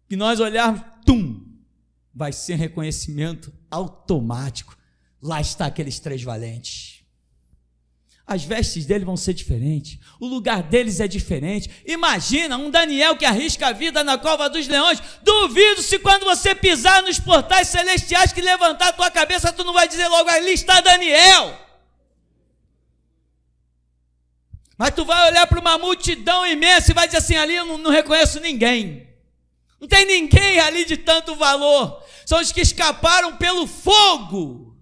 que nós olharmos, vai ser reconhecimento automático. Lá está aqueles 3 valentes. As vestes deles vão ser diferentes. O lugar deles é diferente. Imagina um Daniel que arrisca a vida na cova dos leões. Duvido se quando você pisar nos portais celestiais que levantar a tua cabeça, tu não vai dizer logo, ali está Daniel. Mas tu vai olhar para uma multidão imensa e vai dizer assim, ali eu não reconheço ninguém. Não tem ninguém ali de tanto valor. São os que escaparam pelo fogo.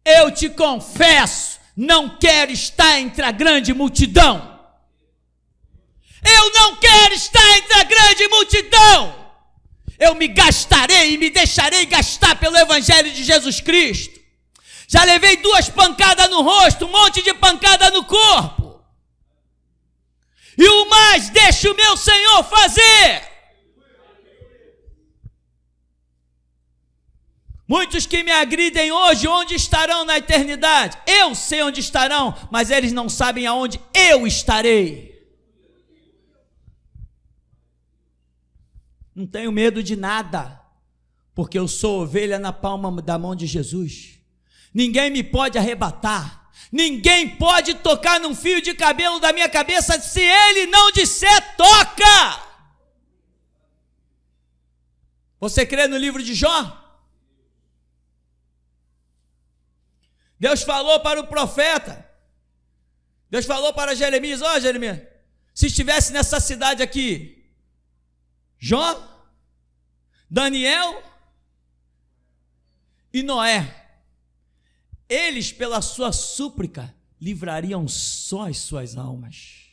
Eu te confesso, não quero estar entre a grande multidão. Eu não quero estar entre a grande multidão. Eu me gastarei e me deixarei gastar pelo Evangelho de Jesus Cristo. Já levei 2 pancadas no rosto, um monte de pancada no corpo. E o mais deixa o meu Senhor fazer. Muitos que me agridem hoje, onde estarão na eternidade? Eu sei onde estarão, mas eles não sabem aonde eu estarei. Não tenho medo de nada, porque eu sou ovelha na palma da mão de Jesus. Ninguém me pode arrebatar, ninguém pode tocar num fio de cabelo da minha cabeça se ele não disser toca. Você crê no livro de Jó? Deus falou para o profeta, Deus falou para Jeremias: ó Jeremias, se estivesse nessa cidade aqui, Jó, Daniel e Noé, eles pela sua súplica livrariam só as suas almas.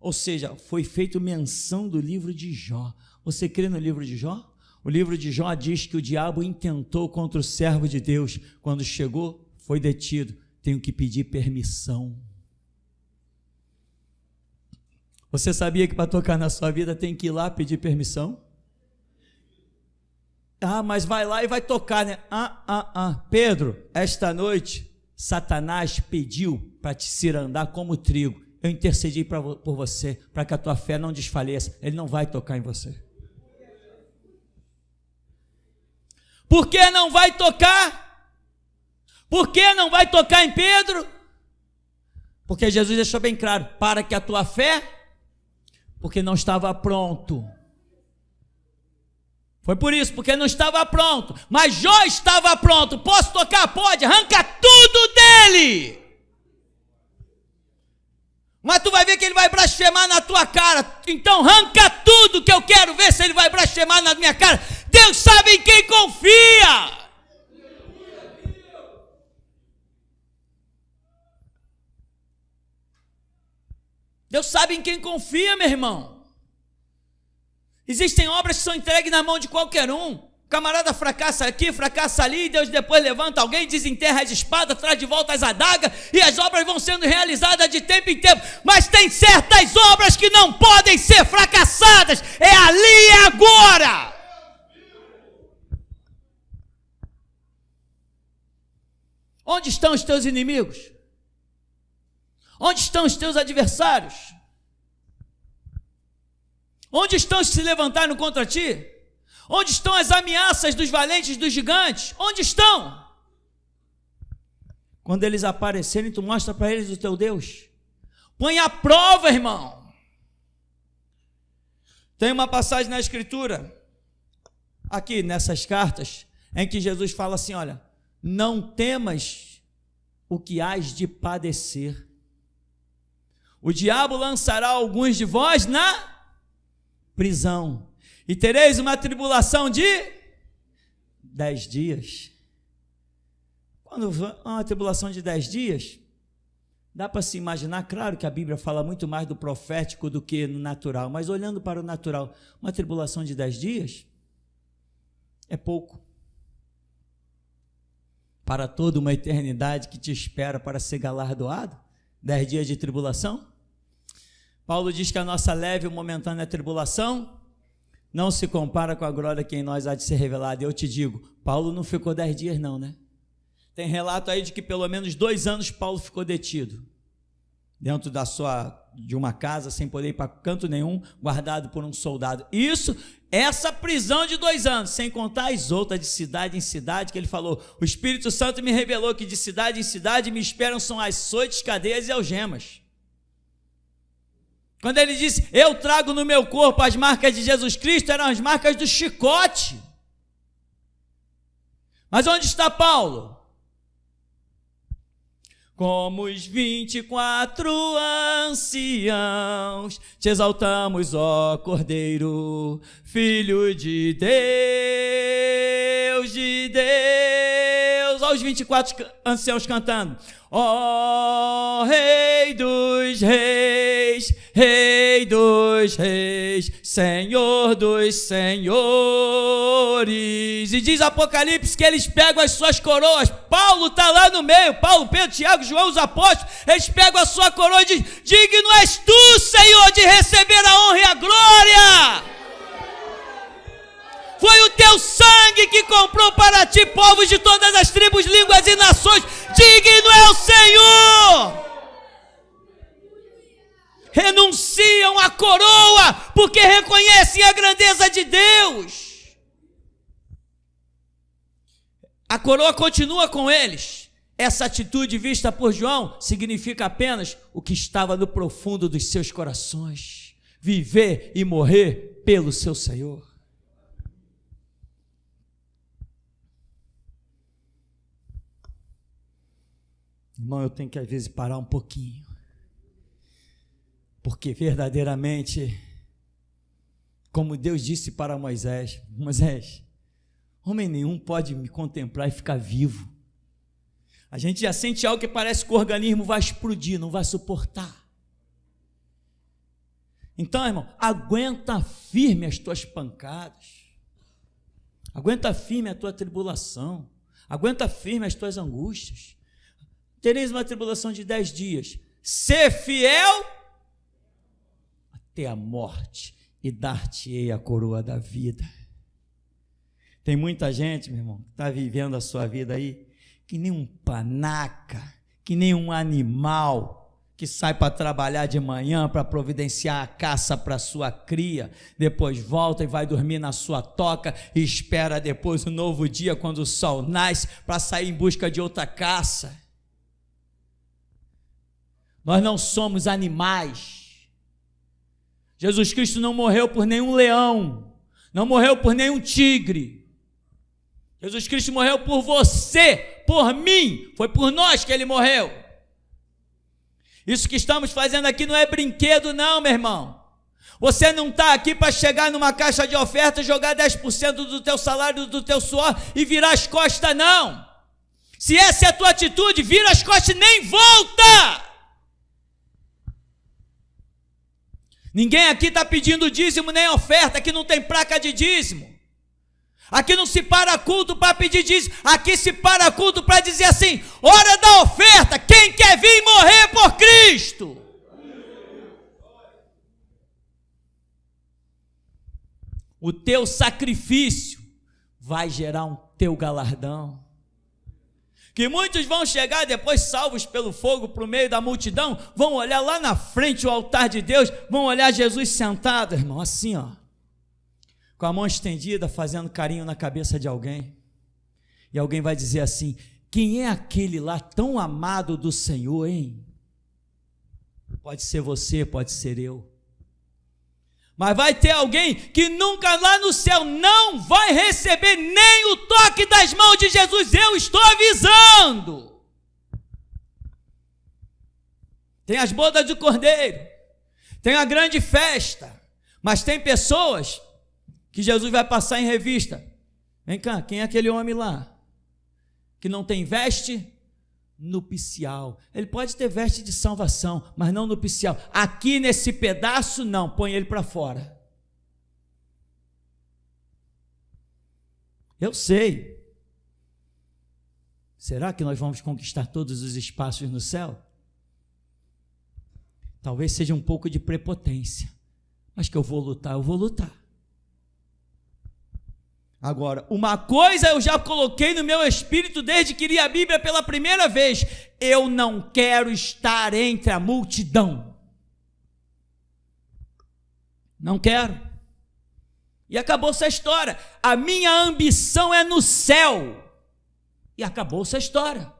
Ou seja, foi feita menção do livro de Jó. Você crê no livro de Jó? O livro de Jó diz que o diabo intentou contra o servo de Deus. Quando chegou, foi detido. Tenho que pedir permissão. Você sabia que para tocar na sua vida tem que ir lá pedir permissão? Ah, mas vai lá e vai tocar, né? Pedro, esta noite, Satanás pediu para te cirandar como trigo. Eu intercedi por você, para que a tua fé não desfaleça. Ele não vai tocar em você. Por que não vai tocar? Por que não vai tocar em Pedro? Porque Jesus deixou bem claro, para que a tua fé, porque não estava pronto. Foi por isso, porque não estava pronto. Mas Jó estava pronto. Posso tocar? Pode, arranca tudo dele. Mas tu vai ver que ele vai blasfemar na tua cara. Então arranca tudo, que eu quero ver se ele vai blasfemar na minha cara. Deus sabe em quem confia. Deus sabe em quem confia, meu irmão. Existem obras que são entregues na mão de qualquer um. O camarada fracassa aqui, fracassa ali, e Deus depois levanta alguém, desenterra as espadas, traz de volta as adagas, e as obras vão sendo realizadas de tempo em tempo. Mas tem certas obras que não podem ser fracassadas. É ali e agora. Onde estão os teus inimigos? Onde estão os teus adversários? Onde estão os que se levantaram contra ti? Onde estão as ameaças dos valentes, dos gigantes? Onde estão? Quando eles aparecerem, tu mostra para eles o teu Deus. Põe à prova, irmão. Tem uma passagem na Escritura, aqui nessas cartas, em que Jesus fala assim: olha, não temas o que hás de padecer. O diabo lançará alguns de vós na prisão, e tereis uma tribulação de 10 dias. Quando uma tribulação de 10 dias, dá para se imaginar, claro que a Bíblia fala muito mais do profético do que no natural, mas olhando para o natural, uma tribulação de 10 dias é pouco para toda uma eternidade que te espera para ser galardoado. 10 dias de tribulação. Paulo diz que a nossa leve e momentânea tribulação não se compara com a glória que em nós há de ser revelada. Eu te digo, Paulo não ficou 10 dias não, né? Tem relato aí de que pelo menos 2 anos Paulo ficou detido, dentro de uma casa, sem poder ir para canto nenhum, guardado por um soldado. Essa prisão de 2 anos, sem contar as outras de cidade em cidade, que ele falou, o Espírito Santo me revelou que de cidade em cidade me esperam são açoites, cadeias e algemas. Quando ele disse, eu trago no meu corpo as marcas de Jesus Cristo, eram as marcas do chicote. Mas onde está Paulo? Como os 24 anciãos, te exaltamos, ó Cordeiro, Filho de Deus, de Deus. Olha os 24 anciãos cantando. Ó Rei dos Reis, Rei dos Reis, Senhor dos Senhores. E diz Apocalipse que eles pegam as suas coroas. Paulo está lá no meio, Paulo, Pedro, Tiago, João, os apóstolos, eles pegam a sua coroa e dizem, digno és tu, Senhor, de receber a honra e a glória. Foi o teu sangue que comprou para ti povos de todas as tribos, línguas e nações. Digno é o Senhor. Renunciam à coroa porque reconhecem a grandeza de Deus. A coroa continua com eles. Essa atitude vista por João significa apenas o que estava no profundo dos seus corações: viver e morrer pelo seu Senhor. Irmão, eu tenho que às vezes parar um pouquinho, porque verdadeiramente, como Deus disse para Moisés: Moisés, homem nenhum pode me contemplar e ficar vivo. A gente já sente algo que parece que o organismo vai explodir, não vai suportar. Então, irmão, aguenta firme as tuas pancadas, aguenta firme a tua tribulação, aguenta firme as tuas angústias. Tereis uma tribulação de 10 dias, ser fiel até a morte, e dar-te-ei a coroa da vida. Tem muita gente, meu irmão, que está vivendo a sua vida aí que nem um panaca, que nem um animal que sai para trabalhar de manhã para providenciar a caça para sua cria, depois volta e vai dormir na sua toca e espera depois um novo dia, quando o sol nasce, para sair em busca de outra caça. Nós não somos animais. Jesus Cristo não morreu por nenhum leão, não morreu por nenhum tigre. Jesus Cristo morreu por você, por mim, foi por nós que Ele morreu. Isso que estamos fazendo aqui não é brinquedo não, meu irmão. Você não está aqui para chegar numa caixa de oferta, jogar 10% do teu salário, do teu suor e virar as costas, não. Se essa é a tua atitude, vira as costas e nem volta. Ninguém aqui está pedindo dízimo nem oferta, aqui não tem placa de dízimo. Aqui não se para culto para pedir dízimo, aqui se para culto para dizer assim: hora da oferta, quem quer vir morrer por Cristo? O teu sacrifício vai gerar um teu galardão. Que muitos vão chegar depois, salvos pelo fogo, para o meio da multidão, vão olhar lá na frente o altar de Deus, vão olhar Jesus sentado, irmão, assim, ó, com a mão estendida, fazendo carinho na cabeça de alguém, e alguém vai dizer assim: quem é aquele lá tão amado do Senhor, hein? Pode ser você, pode ser eu, mas vai ter alguém que nunca lá no céu não vai receber nem o toque das mãos de Jesus. Eu estou avisando. Tem as bodas do Cordeiro, tem a grande festa, mas tem pessoas que Jesus vai passar em revista. Vem cá, quem é aquele homem lá que não tem veste nupcial? Ele pode ter veste de salvação, mas não nupcial. Aqui nesse pedaço não, põe ele para fora. Eu sei. Será que nós vamos conquistar todos os espaços no céu? Talvez seja um pouco de prepotência, mas que eu vou lutar. Agora, uma coisa eu já coloquei no meu espírito desde que li a Bíblia pela primeira vez: eu não quero estar entre a multidão. Não quero. E acabou-se a história. A minha ambição é no céu. E acabou-se a história.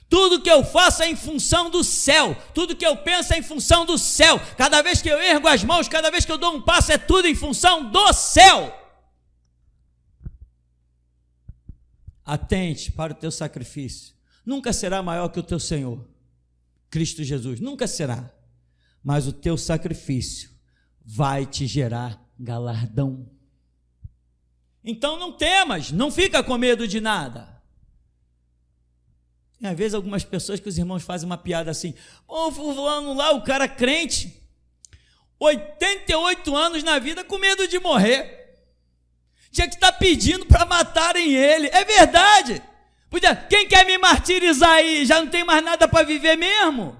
Tudo que eu faço é em função do céu. Tudo que eu penso é em função do céu. Cada vez que eu ergo as mãos, cada vez que eu dou um passo, é tudo em função do céu. Atente para o teu sacrifício. Nunca será maior que o teu Senhor, Cristo Jesus. Nunca será. Mas o teu sacrifício vai te gerar galardão. Então não temas, não fica com medo de nada. Tem às vezes algumas pessoas que os irmãos fazem uma piada assim: o fulano lá, o cara crente, 88 anos na vida com medo de morrer. Tinha que estar pedindo para matarem ele. É verdade. Podia, quem quer me martirizar aí? Já não tem mais nada para viver mesmo?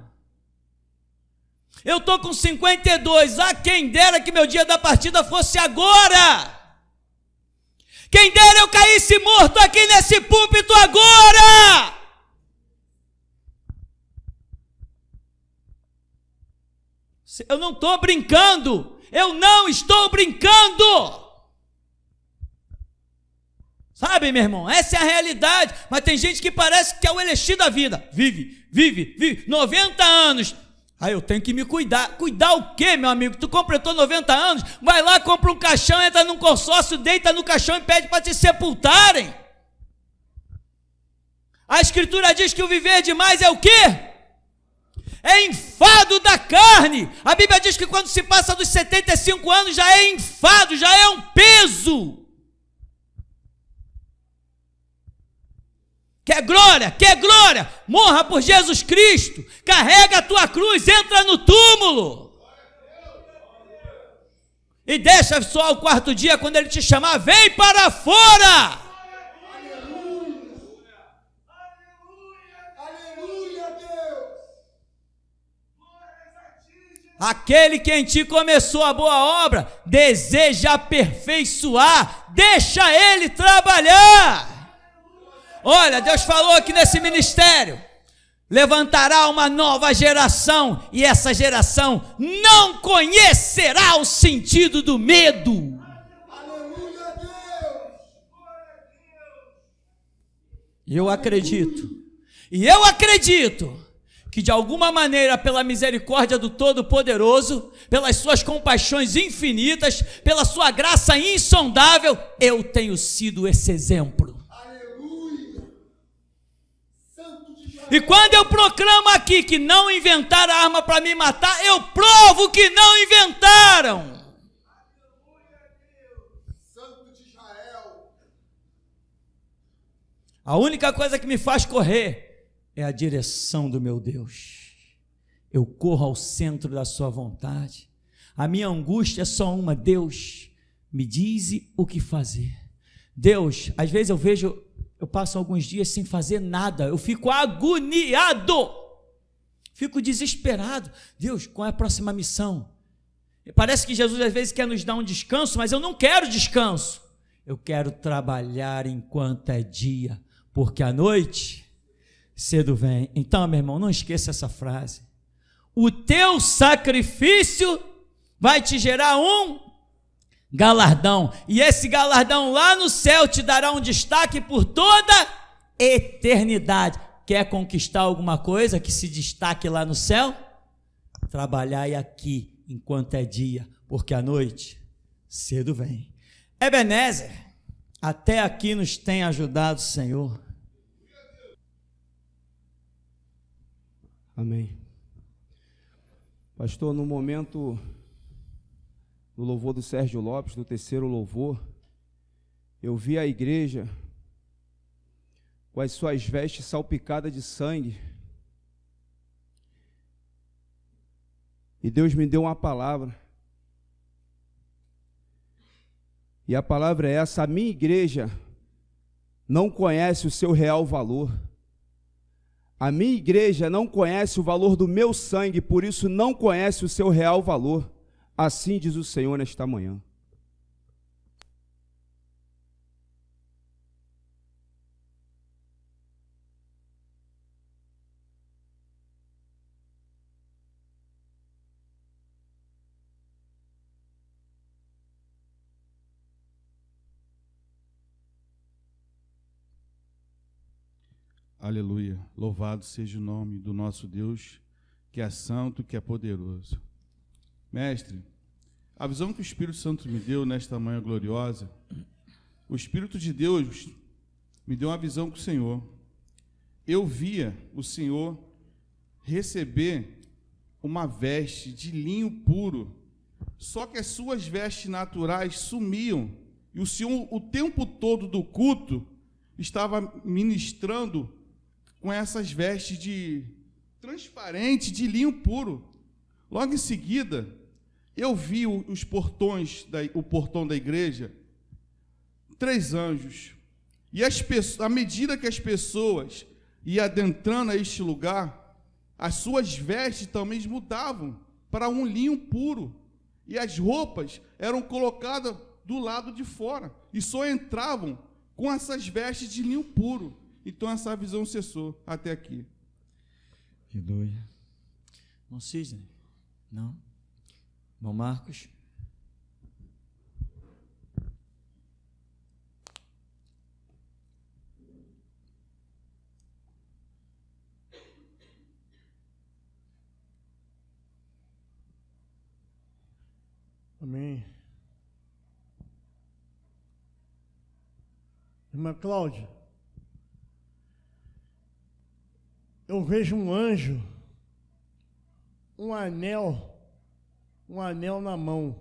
Eu estou com 52. Quem dera que meu dia da partida fosse agora. Quem dera eu caísse morto aqui nesse púlpito agora! Eu não estou brincando, eu não estou brincando. Sabe, meu irmão, essa é a realidade. Mas tem gente que parece que é o elixir da vida. Vive, 90 anos. Aí eu tenho que me cuidar. Cuidar o quê, meu amigo? Tu completou 90 anos, vai lá, compra um caixão, entra num consórcio, deita no caixão e pede para te sepultarem. A Escritura diz que o viver demais é o quê? É enfado da carne. A Bíblia diz que quando se passa dos 75 anos já é enfado, já é um peso. Quer glória? Morra por Jesus Cristo. Carrega a tua cruz, entra no túmulo. E deixa só o quarto dia, quando ele te chamar, vem para fora. Aquele que em ti começou a boa obra, deseja aperfeiçoar, deixa ele trabalhar. Olha, Deus falou aqui nesse ministério, levantará uma nova geração, e essa geração não conhecerá o sentido do medo. Aleluia, Deus! E eu acredito que de alguma maneira, pela misericórdia do Todo-Poderoso, pelas suas compaixões infinitas, pela sua graça insondável, eu tenho sido esse exemplo. Aleluia! Santo de Israel. E quando eu proclamo aqui que não inventaram arma para me matar, eu provo que não inventaram. Aleluia, Deus! Santo de Israel. A única coisa que me faz correr é a direção do meu Deus. Eu corro ao centro da sua vontade. A minha angústia é só uma: Deus, me diz o que fazer. Deus, às vezes eu passo alguns dias sem fazer nada, eu fico agoniado, fico desesperado. Deus, qual é a próxima missão? Parece que Jesus às vezes quer nos dar um descanso, mas eu não quero descanso. Eu quero trabalhar enquanto é dia, porque à noite cedo vem. Então, meu irmão, não esqueça essa frase. O teu sacrifício vai te gerar um galardão. E esse galardão lá no céu te dará um destaque por toda eternidade. Quer conquistar alguma coisa que se destaque lá no céu? Trabalhai aqui enquanto é dia, porque a noite cedo vem. Ebenezer, até aqui nos tem ajudado o Senhor. Amém. Pastor, no momento do louvor do Sérgio Lopes, do terceiro louvor, eu vi a igreja com as suas vestes salpicadas de sangue, e Deus me deu uma palavra, e a palavra é essa: a minha igreja não conhece o seu real valor. A minha igreja não conhece o valor do meu sangue, por isso não conhece o seu real valor. Assim diz o Senhor nesta manhã. Aleluia, louvado seja o nome do nosso Deus, que é santo, que é poderoso. Mestre, a visão que o Espírito Santo me deu nesta manhã gloriosa, o Espírito de Deus me deu uma visão com o Senhor. Eu via o Senhor receber uma veste de linho puro, só que as suas vestes naturais sumiam, e o Senhor, o tempo todo do culto, estava ministrando com essas vestes de transparente, de linho puro. Logo em seguida, eu vi os portões, o portão da igreja, 3 anjos. E à medida que as pessoas iam adentrando a este lugar, as suas vestes também mudavam para um linho puro. E as roupas eram colocadas do lado de fora e só entravam com essas vestes de linho puro. Então essa visão cessou até aqui. Aleluia. Não, Sidney? Não? Irmão Marcos? Amém. Irmã Cláudia, eu vejo um anjo, um anel na mão.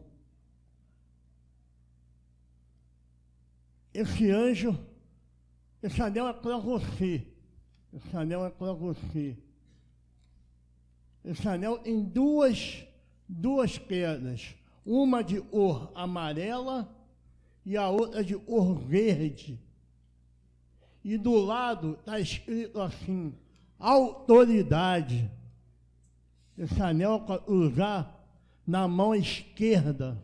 Esse anjo, esse anel é para você. Esse anel é para você. Esse anel em duas pedras. Uma de cor amarela e a outra de cor verde. E do lado está escrito assim, autoridade. Esse anel para usar na mão esquerda.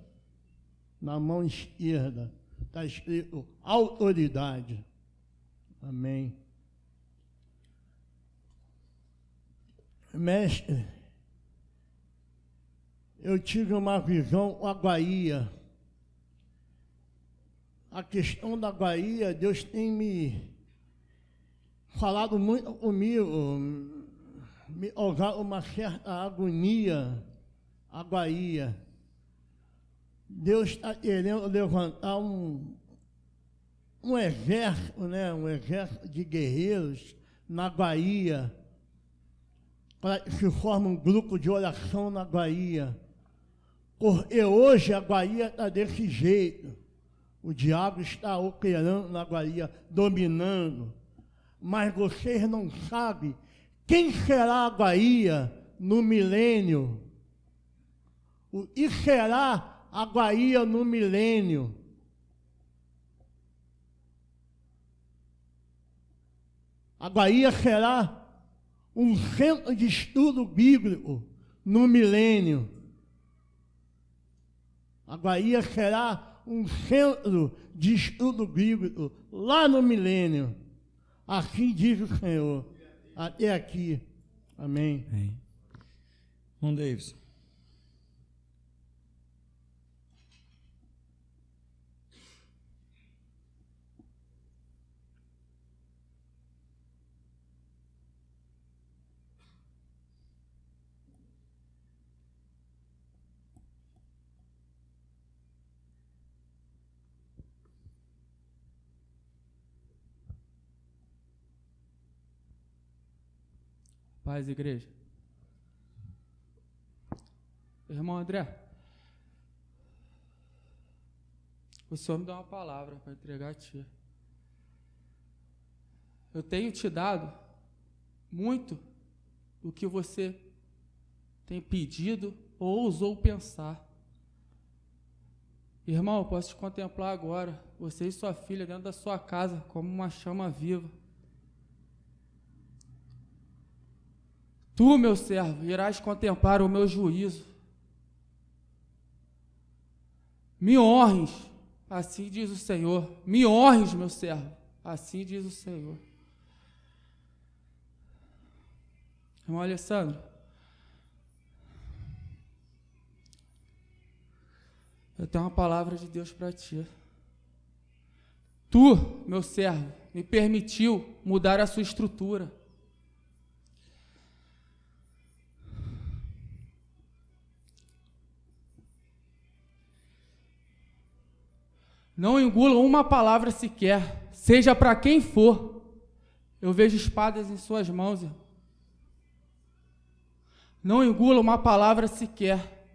Na mão esquerda está escrito autoridade. Amém. Mestre, eu tive uma visão com a Bahia. A questão da Bahia, Deus tem me falado muito comigo, me causado uma certa agonia, a Bahia. Deus está querendo levantar um exército, né? Um exército de guerreiros na Bahia, para que se forme um grupo de oração na Bahia. Porque hoje a Bahia está desse jeito. O diabo está operando na Bahia, dominando. Mas vocês não sabem quem será a Bahia no milênio. O que será a Bahia no milênio? A Bahia será um centro de estudo bíblico no milênio. A Bahia será um centro de estudo bíblico lá no milênio. Assim diz o Senhor. Até aqui. Amém. Amém. Irmão Davidson. Paz, igreja. Irmão André, o Senhor me deu uma palavra para entregar a ti. Eu tenho te dado muito do que você tem pedido ou ousou pensar. Irmão, eu posso te contemplar agora, você e sua filha dentro da sua casa, como uma chama viva. Tu, meu servo, irás contemplar o meu juízo. Me honres, assim diz o Senhor. Me honres, meu servo, assim diz o Senhor. Irmão Alessandro, eu tenho uma palavra de Deus para ti. Tu, meu servo, me permitiu mudar a sua estrutura. Não engulam uma palavra sequer, seja para quem for. Eu vejo espadas em suas mãos, irmão. Não engula uma palavra sequer,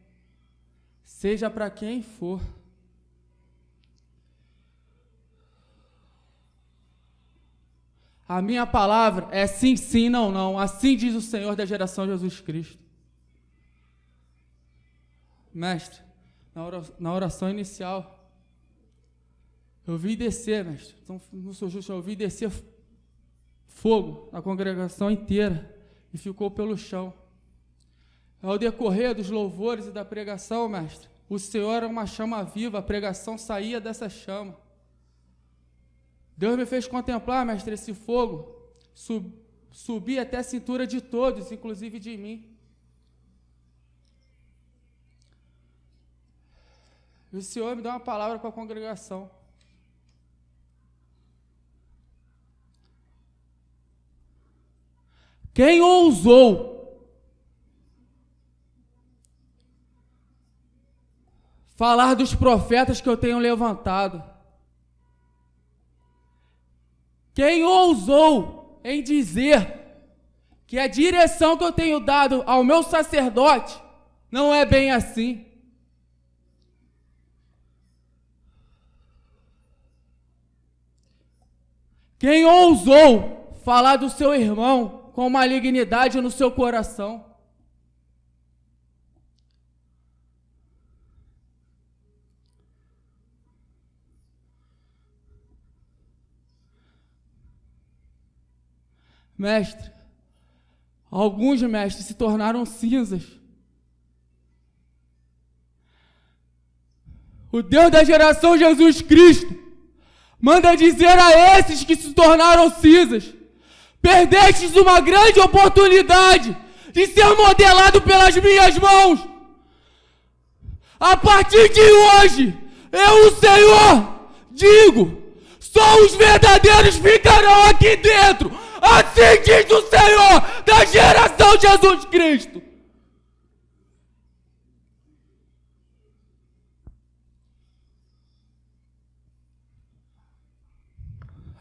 seja para quem for. A minha palavra é sim, sim, não, não. Assim diz o Senhor da geração de Jesus Cristo. Mestre, na oração inicial, eu vi descer, mestre, então, não sou justo, eu vi descer fogo na congregação inteira e ficou pelo chão. Ao decorrer dos louvores e da pregação, mestre, O Senhor era uma chama viva, a pregação saía dessa chama. Deus me fez contemplar, mestre, esse fogo subir até a cintura de todos, inclusive de mim. E o Senhor me deu uma palavra para a congregação. Quem ousou falar dos profetas que eu tenho levantado? Quem ousou em dizer que a direção que eu tenho dado ao meu sacerdote não é bem assim? Quem ousou falar do seu irmão com malignidade no seu coração? Mestre, alguns mestres se tornaram cinzas. O Deus da geração Jesus Cristo manda dizer a esses que se tornaram cinzas: perdestes uma grande oportunidade de ser modelado pelas minhas mãos. A partir de hoje, eu, o Senhor, digo: só os verdadeiros ficarão aqui dentro. Assim diz o Senhor da geração Jesus Cristo.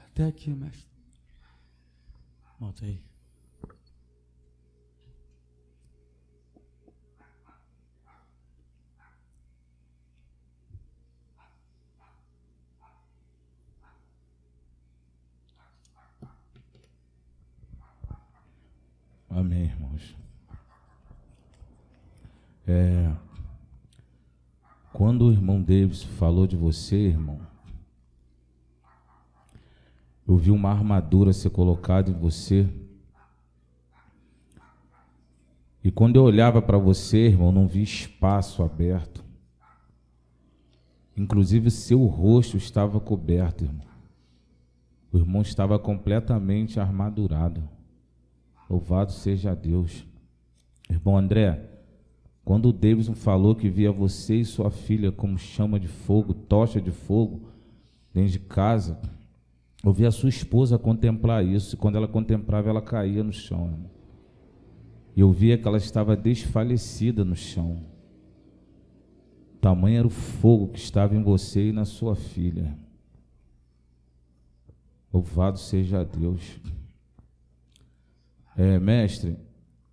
Até aqui, mestre. Volta aí. Amém, irmãos. Quando o irmão Davis falou de você, irmão, eu vi uma armadura ser colocada em você. E quando eu olhava para você, irmão, não vi espaço aberto. Inclusive, seu rosto estava coberto, irmão. O irmão estava completamente armadurado. Louvado seja Deus. Irmão André, quando o Davidson falou que via você e sua filha como chama de fogo, tocha de fogo, dentro de casa, eu vi a sua esposa contemplar isso, e quando ela contemplava, ela caía no chão, irmão. E eu via que ela estava desfalecida no chão. Tamanho era o fogo que estava em você e na sua filha. Louvado seja Deus. Mestre,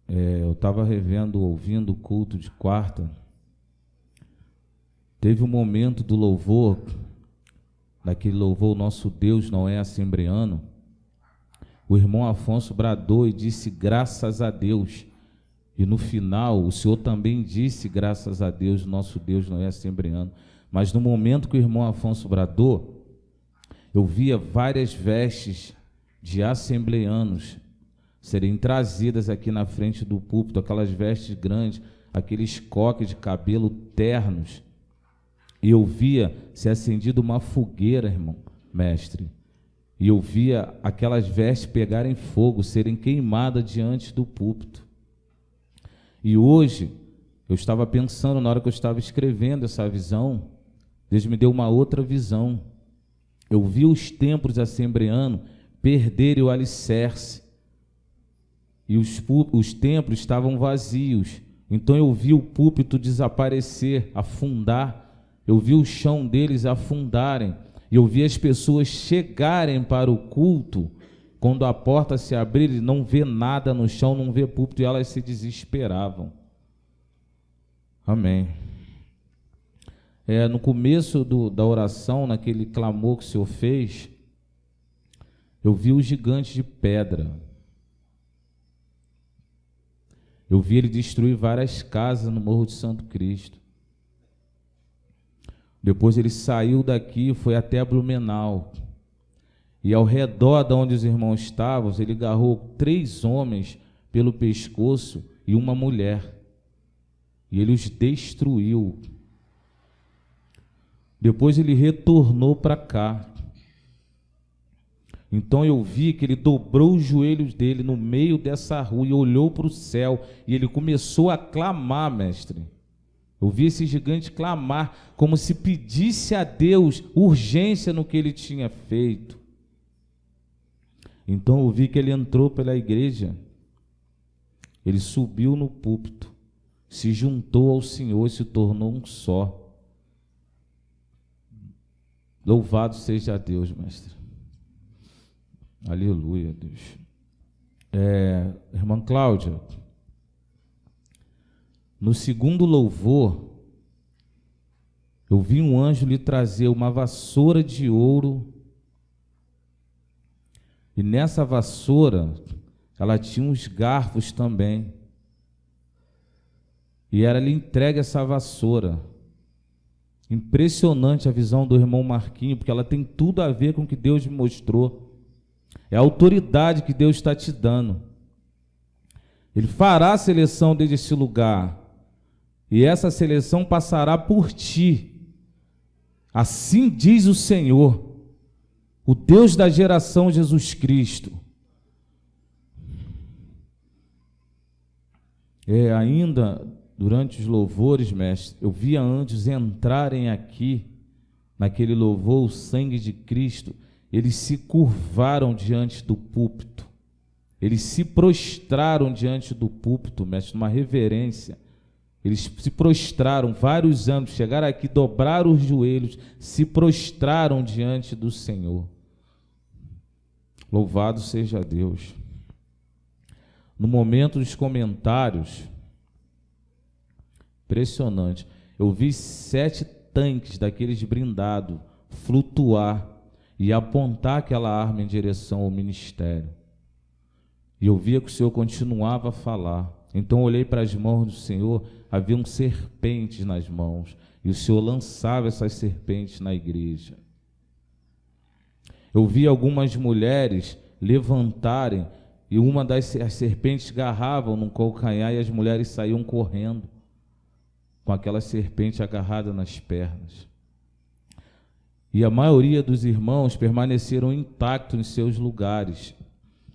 eu estava ouvindo o culto de quarta. Teve um momento do louvor, daquele louvor, Nosso Deus Não É Assembleano. O irmão Afonso bradou e disse: graças a Deus. E no final, o Senhor também disse: graças a Deus, nosso Deus não é assembleano. Mas no momento que o irmão Afonso bradou, eu via várias vestes de assembleanos serem trazidas aqui na frente do púlpito, aquelas vestes grandes, aqueles coques de cabelo ternos. E eu via se acendida uma fogueira, irmão, mestre. E eu via aquelas vestes pegarem fogo, serem queimadas diante do púlpito. E hoje, eu estava pensando, na hora que eu estava escrevendo essa visão, Deus me deu uma outra visão. Eu vi os templos assembleanos perderem o alicerce. E os templos estavam vazios. Então eu vi o púlpito desaparecer, afundar. Eu vi o chão deles afundarem. E eu vi as pessoas chegarem para o culto. Quando a porta se abrir, não vê nada no chão, não vê púlpito, e elas se desesperavam. Amém. No começo da oração, naquele clamor que o Senhor fez, eu vi o gigante de pedra. Eu vi ele destruir várias casas no Morro de Santo Cristo. Depois ele saiu daqui e foi até Blumenau. E ao redor de onde os irmãos estavam, ele agarrou 3 homens pelo pescoço e uma mulher. E ele os destruiu. Depois ele retornou para cá. Então eu vi que ele dobrou os joelhos dele no meio dessa rua e olhou para o céu, e ele começou a clamar, mestre. Eu vi esse gigante clamar, como se pedisse a Deus urgência no que ele tinha feito. Então eu vi que ele entrou pela igreja, ele subiu no púlpito, se juntou ao Senhor e se tornou um só. Louvado seja Deus, mestre. Aleluia, Deus. Irmã Cláudia, no segundo louvor, eu vi um anjo lhe trazer uma vassoura de ouro, e nessa vassoura ela tinha uns garfos também, e era lhe entregue essa vassoura. Impressionante a visão do irmão Marquinho, porque ela tem tudo a ver com o que Deus me mostrou. É a autoridade que Deus está te dando. Ele fará a seleção desse lugar, e essa seleção passará por ti. Assim diz o Senhor, o Deus da geração Jesus Cristo. Ainda durante os louvores, mestre, eu via anjos entrarem aqui, naquele louvor, o sangue de Cristo. Eles se curvaram diante do púlpito, eles se prostraram diante do púlpito, mestre, numa reverência. Eles se prostraram, vários anos, chegaram aqui, dobraram os joelhos, se prostraram diante do Senhor. Louvado seja Deus. No momento dos comentários, impressionante, eu vi 7 tanques daqueles blindados flutuar e apontar aquela arma em direção ao ministério. E eu via que o Senhor continuava a falar. Então eu olhei para as mãos do Senhor, haviam serpentes nas mãos, e o Senhor lançava essas serpentes na igreja. Eu vi algumas mulheres levantarem, e uma das serpentes agarravam no calcanhar, e as mulheres saíam correndo, com aquela serpente agarrada nas pernas. E a maioria dos irmãos permaneceram intactos em seus lugares.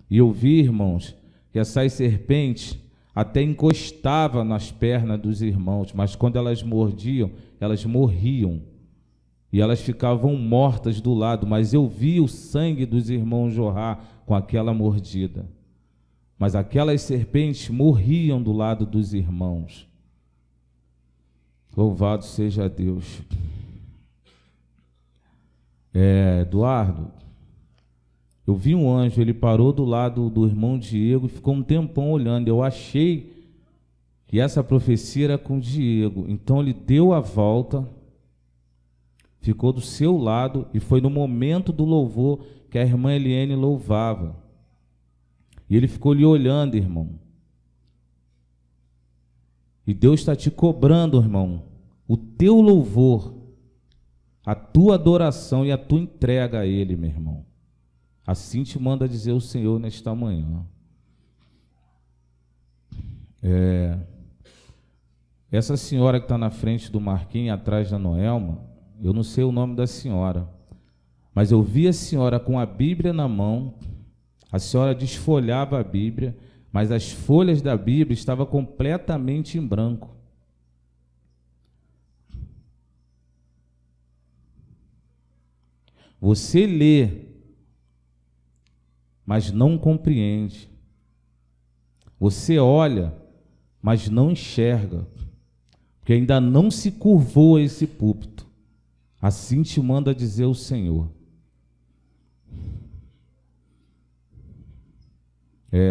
E eu vi, irmãos, que essas serpentes até encostavam nas pernas dos irmãos, mas quando elas mordiam, elas morriam. E elas ficavam mortas do lado, mas eu vi o sangue dos irmãos jorrar com aquela mordida. Mas aquelas serpentes morriam do lado dos irmãos. Louvado seja Deus. Eduardo, eu vi um anjo, ele parou do lado do irmão Diego e ficou um tempão olhando. Eu achei que essa profecia era com o Diego, então ele deu a volta, ficou do seu lado, e foi no momento do louvor que a irmã Eliane louvava. E ele ficou lhe olhando, irmão. E Deus está te cobrando, irmão, o teu louvor, a tua adoração e a tua entrega a Ele, meu irmão. Assim te manda dizer o Senhor nesta manhã. Essa senhora que está na frente do Marquinhos, atrás da Noelma, eu não sei o nome da senhora, mas eu vi a senhora com a Bíblia na mão. A senhora desfolhava a Bíblia, mas as folhas da Bíblia estavam completamente em branco. Você lê, mas não compreende. Você olha, mas não enxerga, porque ainda não se curvou a esse púlpito. Assim te manda dizer o Senhor.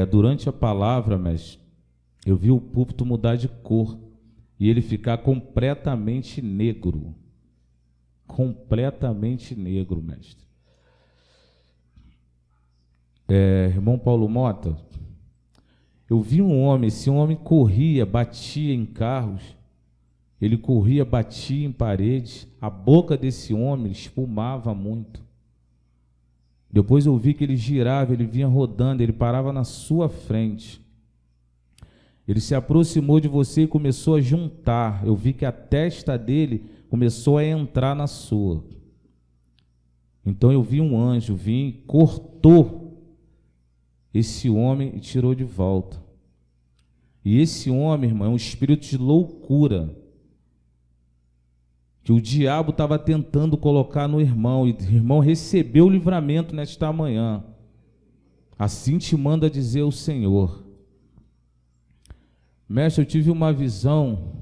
Durante a palavra, mestre, eu vi o púlpito mudar de cor e ele ficar completamente negro. Completamente negro, mestre. Irmão Paulo Mota, eu vi um homem, esse homem corria, batia em carros, ele corria, batia em paredes, a boca desse homem espumava muito. Depois eu vi que ele girava, ele vinha rodando, ele parava na sua frente. Ele se aproximou de você e começou a juntar. Eu vi que a testa dele começou a entrar na sua. Então eu vi um anjo vir, cortou esse homem e tirou de volta. E esse homem, irmão, é um espírito de loucura que o diabo estava tentando colocar no irmão, e o irmão recebeu o livramento nesta manhã. Assim te manda dizer o Senhor. Mestre, eu tive uma visão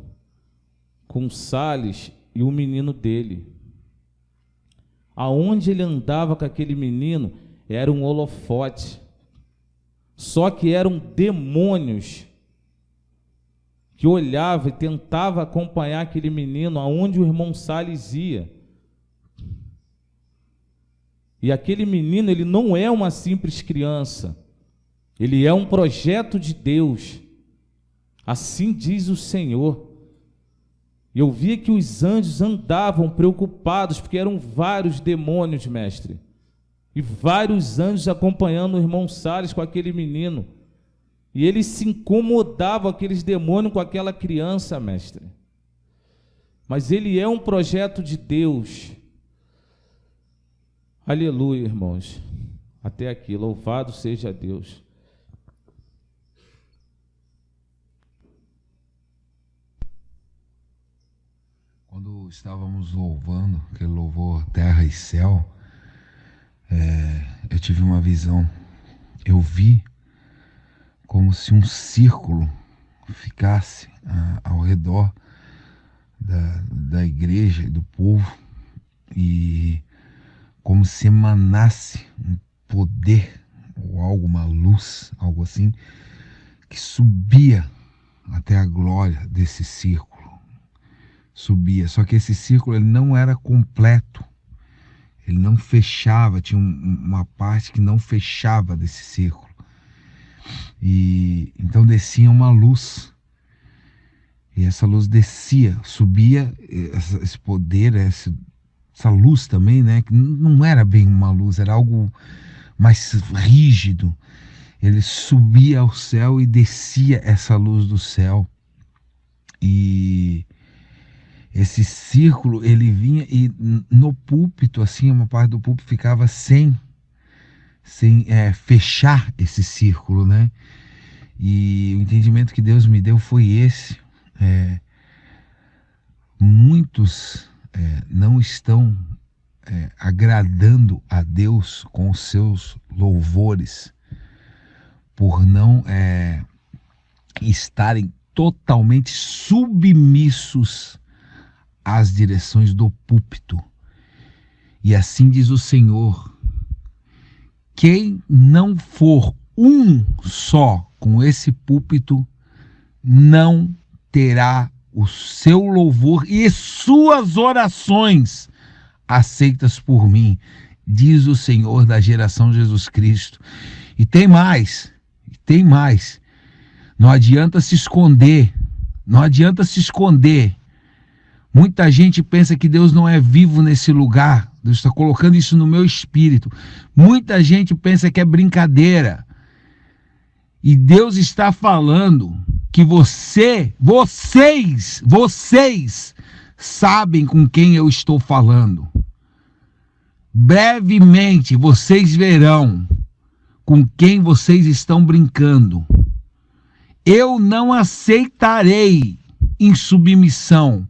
com Salles e o menino dele. Aonde ele andava com aquele menino era um holofote. Só que eram demônios que olhavam e tentavam acompanhar aquele menino aonde o irmão Salles ia. E aquele menino, ele não é uma simples criança. Ele é um projeto de Deus. Assim diz o Senhor. Eu via que os anjos andavam preocupados, porque eram vários demônios, mestre. E vários anjos acompanhando o irmão Salles com aquele menino. E eles se incomodavam, aqueles demônios, com aquela criança, mestre. Mas ele é um projeto de Deus. Aleluia, irmãos. Até aqui, louvado seja Deus. Quando estávamos louvando, aquele louvor Terra e Céu, eu tive uma visão. Eu vi como se um círculo ficasse ao redor da igreja e do povo, e como se emanasse um poder ou algo, uma luz, algo assim, que subia até a glória desse círculo. Subia, só que esse círculo ele não era completo, ele não fechava, tinha uma parte que não fechava desse círculo, e então descia uma luz, e essa luz descia, subia, esse poder, essa luz também, né, que não era bem uma luz, era algo mais rígido, ele subia ao céu e descia essa luz do céu, e esse círculo, ele vinha, e no púlpito, assim, uma parte do púlpito ficava sem fechar esse círculo, né? E o entendimento que Deus me deu foi esse. Muitos não estão agradando a Deus com os seus louvores, por não estarem totalmente submissos às direções do púlpito. E assim diz o Senhor: quem não for um só com esse púlpito, não terá o seu louvor e suas orações aceitas por mim, diz o Senhor da geração Jesus Cristo. E tem mais. Não adianta se esconder, não adianta se esconder. Muita gente pensa que Deus não é vivo nesse lugar. Deus está colocando isso no meu espírito. Muita gente pensa que é brincadeira. E Deus está falando que vocês sabem com quem eu estou falando. Brevemente vocês verão com quem vocês estão brincando. Eu não aceitarei insubmissão.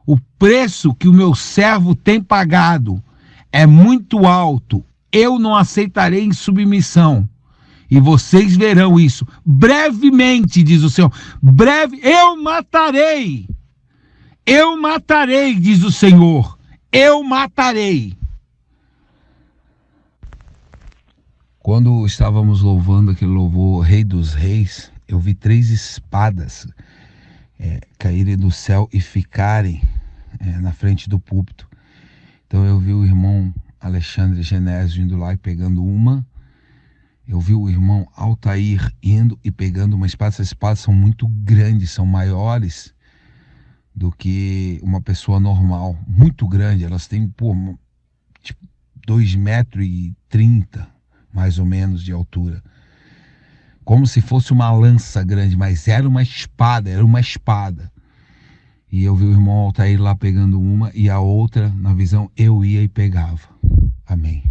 O preço que o meu servo tem pagado é muito alto. Eu não aceitarei insubmissão. E vocês verão isso. Brevemente, diz o Senhor. Eu matarei. Eu matarei, diz o Senhor. Eu matarei. Quando estávamos louvando aquele louvor Rei dos Reis, eu vi 3 espadas caírem do céu e ficarem na frente do púlpito. Então eu vi o irmão Alexandre Genésio indo lá e pegando uma. Eu vi o irmão Altair indo e pegando uma espada. Essas espadas são muito grandes, são maiores do que uma pessoa normal. Muito grande, elas têm tipo 2,30 m, mais ou menos, de altura. Como se fosse uma lança grande, mas era uma espada, E eu vi o irmão Altair lá pegando uma e a outra, na visão, eu ia e pegava. Amém.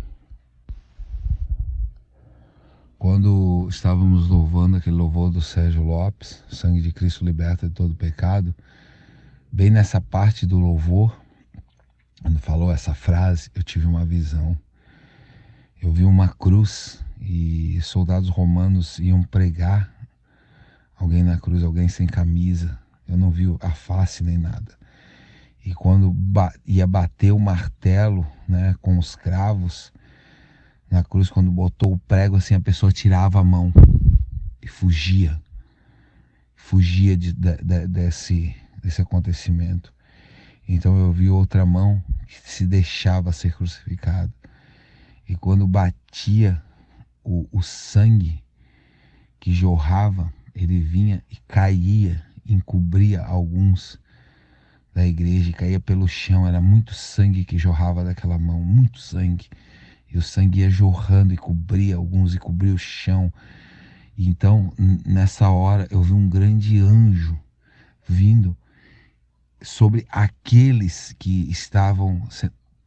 Quando estávamos louvando aquele louvor do Sérgio Lopes, Sangue de Cristo liberta de todo pecado, bem nessa parte do louvor, quando falou essa frase, eu tive uma visão. Eu vi uma cruz e soldados romanos iam pregar alguém na cruz, alguém sem camisa. Eu não vi a face nem nada. E quando ia bater o martelo, né, com os cravos na cruz, quando botou o prego assim, a pessoa tirava a mão e fugia. Fugia desse acontecimento. Então eu vi outra mão que se deixava ser crucificado. E quando batia o sangue que jorrava, ele vinha e caía, encobria alguns da igreja, e caía pelo chão. Era muito sangue que jorrava daquela mão, muito sangue. E o sangue ia jorrando e cobria alguns, e cobria o chão. E então, nessa hora, eu vi um grande anjo vindo sobre aqueles que estavam,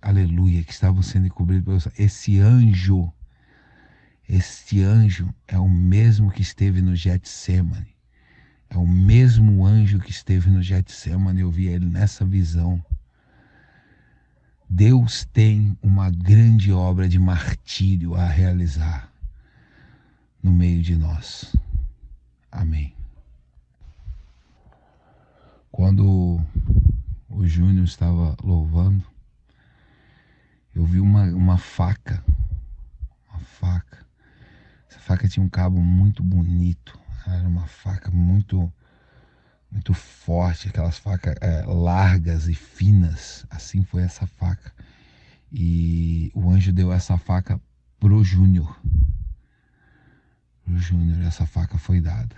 aleluia, que estavam sendo encobridos pelo sangue. Este anjo é o mesmo que esteve no Getsemane. É o mesmo anjo que esteve no Getsemane. Eu vi ele nessa visão. Deus tem uma grande obra de martírio a realizar no meio de nós. Amém. Quando o Júnior estava louvando, eu vi uma faca. Uma faca. Essa faca tinha um cabo muito bonito. Era uma faca muito forte, aquelas facas largas e finas. Assim foi essa faca. E o anjo deu essa faca pro Júnior. Pro Júnior, essa faca foi dada.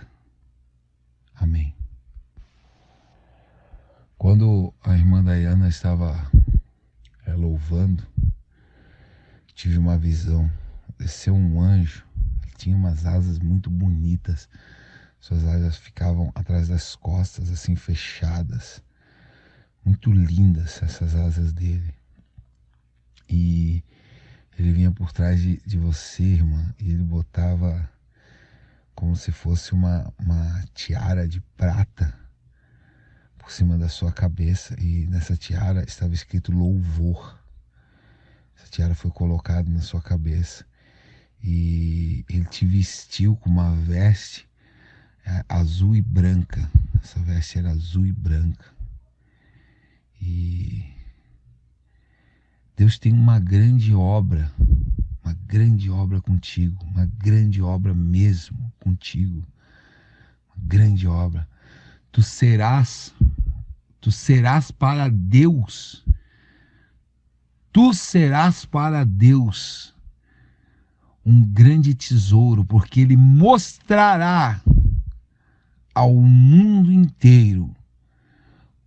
Amém. Quando a irmã Dayana estava louvando, tive uma visão. Desceu um anjo. Ele tinha umas asas muito bonitas. Suas asas ficavam atrás das costas, assim, fechadas. Muito lindas essas asas dele. E ele vinha por trás de você, irmã, e ele botava como se fosse uma tiara de prata por cima da sua cabeça. E nessa tiara estava escrito louvor. Essa tiara foi colocada na sua cabeça. E ele te vestiu com uma veste azul e branca. Essa veste era azul e branca. E Deus tem uma grande obra contigo, uma grande obra mesmo contigo, uma grande obra. Tu serás para Deus. Tu serás para Deus um grande tesouro, porque Ele mostrará ao mundo inteiro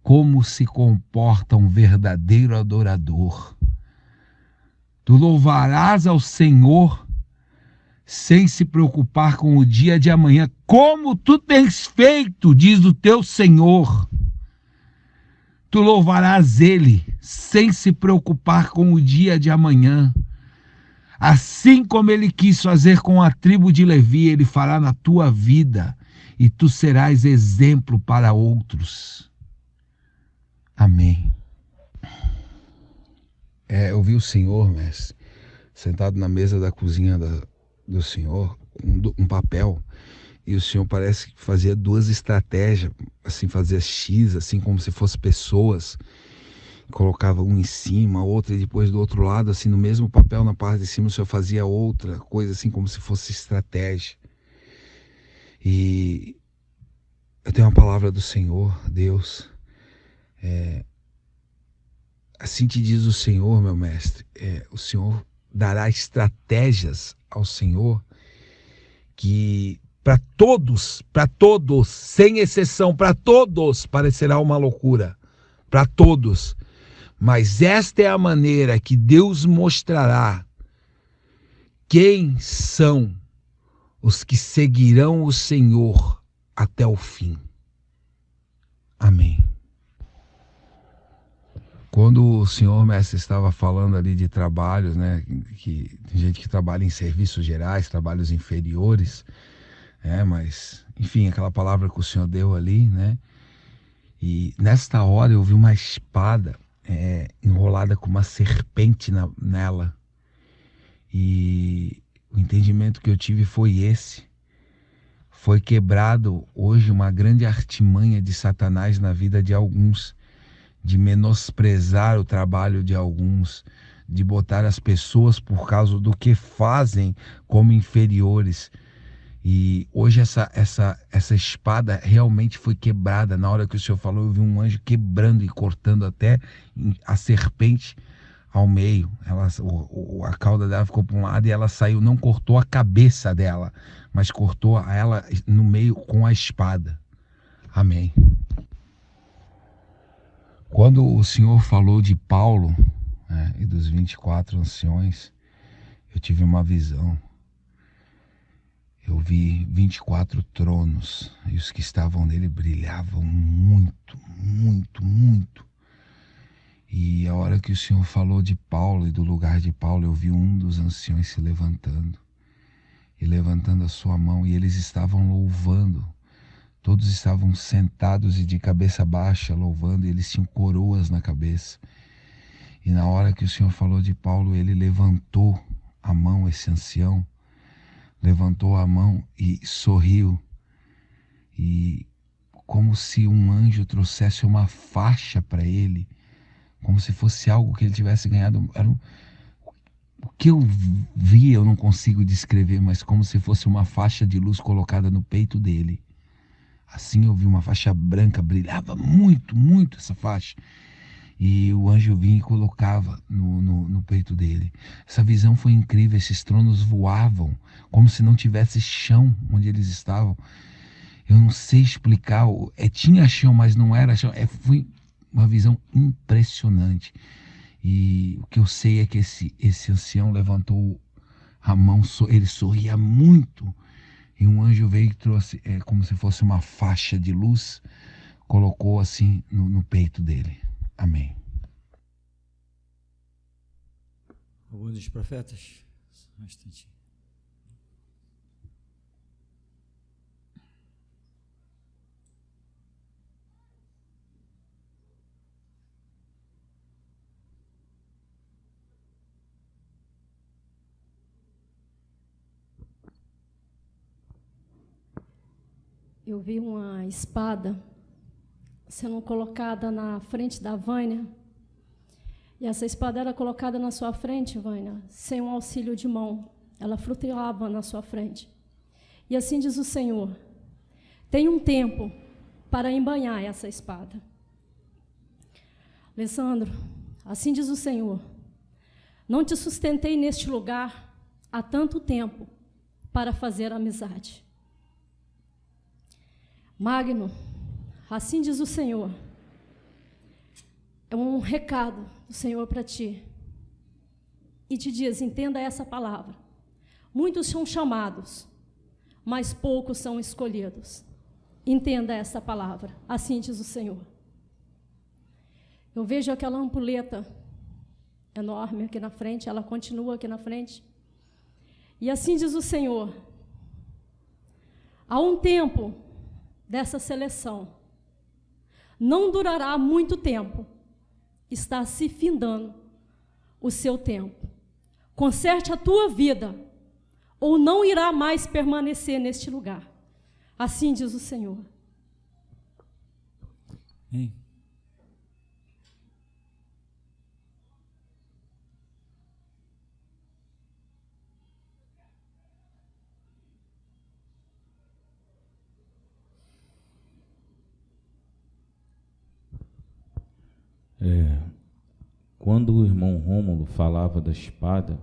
como se comporta um verdadeiro adorador. Tu louvarás ao Senhor sem se preocupar com o dia de amanhã, como tu tens feito, diz o teu Senhor. Tu louvarás Ele sem se preocupar com o dia de amanhã. Assim como Ele quis fazer com a tribo de Levi, Ele fará na tua vida, e tu serás exemplo para outros. Amém. Eu vi o Senhor, mestre, sentado na mesa da cozinha do Senhor, um papel, e o Senhor parece que fazia duas estratégias, assim, fazia X, assim como se fossem pessoas, colocava um em cima, outro, e depois do outro lado, assim, no mesmo papel, na parte de cima, o Senhor fazia outra coisa, assim, como se fosse estratégia. E eu tenho uma palavra do Senhor, Deus, assim te diz o Senhor, meu mestre, o Senhor dará estratégias ao Senhor que para todos, sem exceção, para todos parecerá uma loucura, para todos, mas esta é a maneira que Deus mostrará quem são os que seguirão o Senhor até o fim. Amém. Quando o senhor mestre estava falando ali de trabalhos, né, que tem gente que trabalha em serviços gerais, trabalhos inferiores, mas, enfim, aquela palavra que o senhor deu ali, né, e nesta hora eu vi uma espada enrolada com uma serpente nela, e o entendimento que eu tive foi esse. Foi quebrado hoje uma grande artimanha de Satanás na vida de alguns, de menosprezar o trabalho de alguns, de botar as pessoas por causa do que fazem como inferiores. E hoje essa espada realmente foi quebrada. Na hora que o senhor falou, eu vi um anjo quebrando e cortando até a serpente ao meio. A cauda dela ficou para um lado e ela saiu, não cortou a cabeça dela, mas cortou ela no meio com a espada. Amém. Quando o senhor falou de Paulo, e dos 24 anciões, eu tive uma visão. Eu vi 24 tronos e os que estavam nele brilhavam muito, muito, muito. E a hora que o senhor falou de Paulo e do lugar de Paulo, eu vi um dos anciões se levantando e levantando a sua mão, e eles estavam louvando. Todos estavam sentados e de cabeça baixa louvando, e eles tinham coroas na cabeça. E na hora que o senhor falou de Paulo, ele levantou a mão, esse ancião levantou a mão e sorriu, e como se um anjo trouxesse uma faixa para ele, como se fosse algo que ele tivesse ganhado. O que eu vi eu não consigo descrever, mas como se fosse uma faixa de luz colocada no peito dele. Assim eu vi uma faixa branca, brilhava muito, muito essa faixa. E o anjo vinha e colocava no peito dele. Essa visão foi incrível, esses tronos voavam, como se não tivesse chão onde eles estavam. Eu não sei explicar, tinha chão, mas não era chão. Foi uma visão impressionante. E o que eu sei é que esse ancião levantou a mão, ele sorria muito. E um anjo veio e trouxe, como se fosse uma faixa de luz, colocou assim no peito dele. Amém. Algum dos profetas? Um instantinho. Eu vi uma espada sendo colocada na frente da Vânia. E essa espada era colocada na sua frente, Vânia, sem um auxílio de mão. Ela flutuava na sua frente. E assim diz o Senhor: tem um tempo para embanhar essa espada. Alessandro, assim diz o Senhor: não te sustentei neste lugar há tanto tempo para fazer amizade. Magno, assim diz o Senhor: é um recado do Senhor para ti. E te diz, entenda essa palavra: muitos são chamados, mas poucos são escolhidos. Entenda essa palavra, assim diz o Senhor. Eu vejo aquela ampulheta enorme aqui na frente, ela continua aqui na frente. E assim diz o Senhor: há um tempo dessa seleção, não durará muito tempo, está se findando o seu tempo. Conserte a tua vida, ou não irá mais permanecer neste lugar. Assim diz o Senhor. Hein? Quando o irmão Rômulo falava da espada,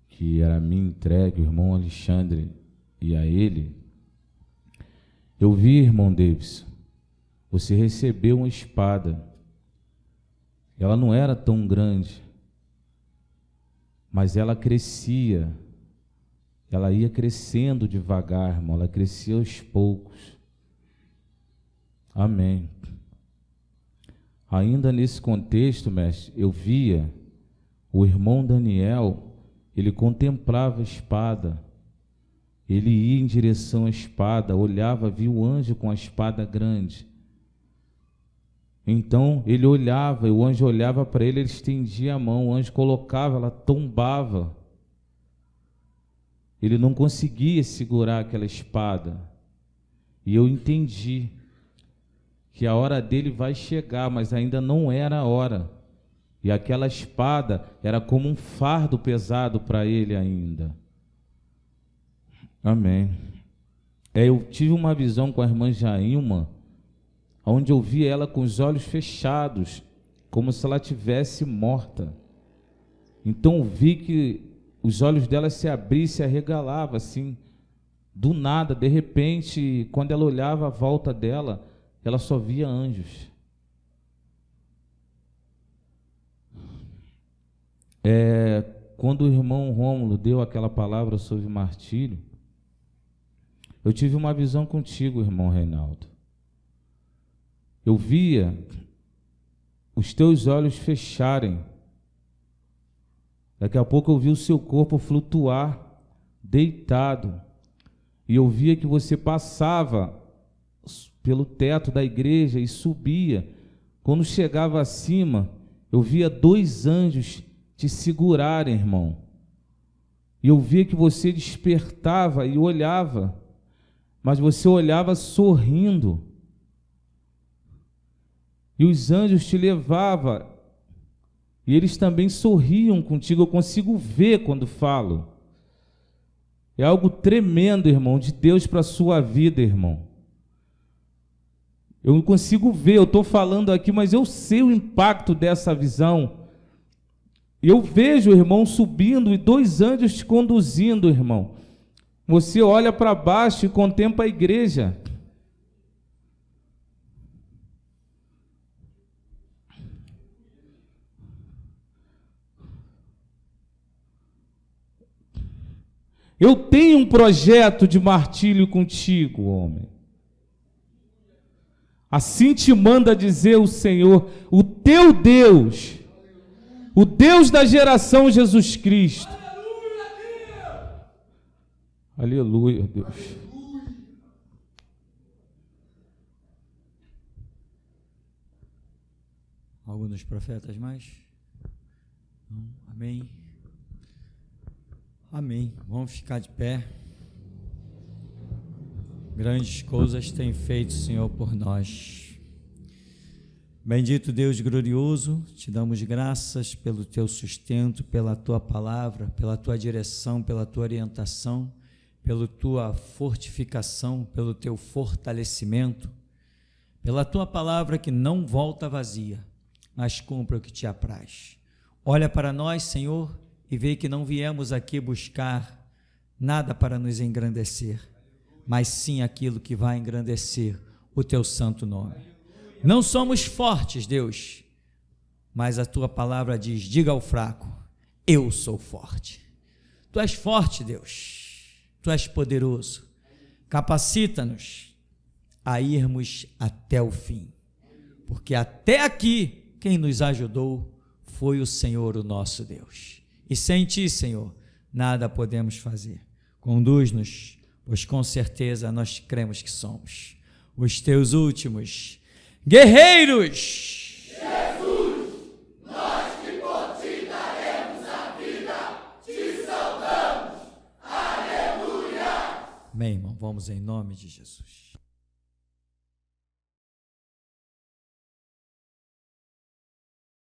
que era a mim entregue, o irmão Alexandre e a ele, eu vi, irmão Davis, você recebeu uma espada. Ela não era tão grande, mas ela crescia, ela ia crescendo devagar, irmão, ela crescia aos poucos. Amém. Ainda nesse contexto, mestre, eu via o irmão Daniel, ele contemplava a espada, ele ia em direção à espada, olhava, via o anjo com a espada grande. Então ele olhava, e o anjo olhava para ele, ele estendia a mão, o anjo colocava, ela tombava. Ele não conseguia segurar aquela espada. E eu entendi que a hora dele vai chegar, mas ainda não era a hora. E aquela espada era como um fardo pesado para ele ainda. Amém. Eu tive uma visão com a irmã Jailma, onde eu vi ela com os olhos fechados, como se ela tivesse morta. Então eu vi que os olhos dela se abriam e se arregalavam assim, do nada, de repente, quando ela olhava à volta dela, ela só via anjos. Quando o irmão Rômulo deu aquela palavra sobre martírio, eu tive uma visão contigo, irmão Reinaldo. Eu via os teus olhos fecharem. Daqui a pouco eu vi o seu corpo flutuar, deitado. E eu via que você passava pelo teto da igreja e subia. Quando chegava acima, eu via 2 anjos te segurarem, irmão. E eu via que você despertava e olhava, mas você olhava sorrindo. E os anjos te levavam, e eles também sorriam contigo. Eu consigo ver quando falo. É algo tremendo, irmão, de Deus para a sua vida, irmão. Eu não consigo ver, eu estou falando aqui, mas eu sei o impacto dessa visão. Eu vejo o irmão subindo e 2 anjos te conduzindo, irmão. Você olha para baixo e contempla a igreja. Eu tenho um projeto de martírio contigo, homem. Assim te manda dizer o Senhor, o teu Deus, o Deus da geração Jesus Cristo. Aleluia, Deus. Algum dos profetas mais? Não? Amém. Amém. Vamos ficar de pé. Grandes coisas tem feito o Senhor por nós. Bendito Deus glorioso, te damos graças pelo teu sustento, pela tua palavra, pela tua direção, pela tua orientação, pela tua fortificação, pelo teu fortalecimento, pela tua palavra que não volta vazia, mas cumpre o que te apraz. Olha para nós, Senhor, e vê que não viemos aqui buscar nada para nos engrandecer, mas sim aquilo que vai engrandecer o teu santo nome. Não somos fortes, Deus, mas a tua palavra diz, diga ao fraco, eu sou forte. Tu és forte, Deus, tu és poderoso, capacita-nos a irmos até o fim, porque até aqui quem nos ajudou foi o Senhor, o nosso Deus. E sem ti, Senhor, nada podemos fazer. Conduz-nos, pois com certeza nós cremos que somos os teus últimos guerreiros. Jesus, nós que por ti daremos a vida, te saudamos. Aleluia. Amém, irmão. Vamos em nome de Jesus.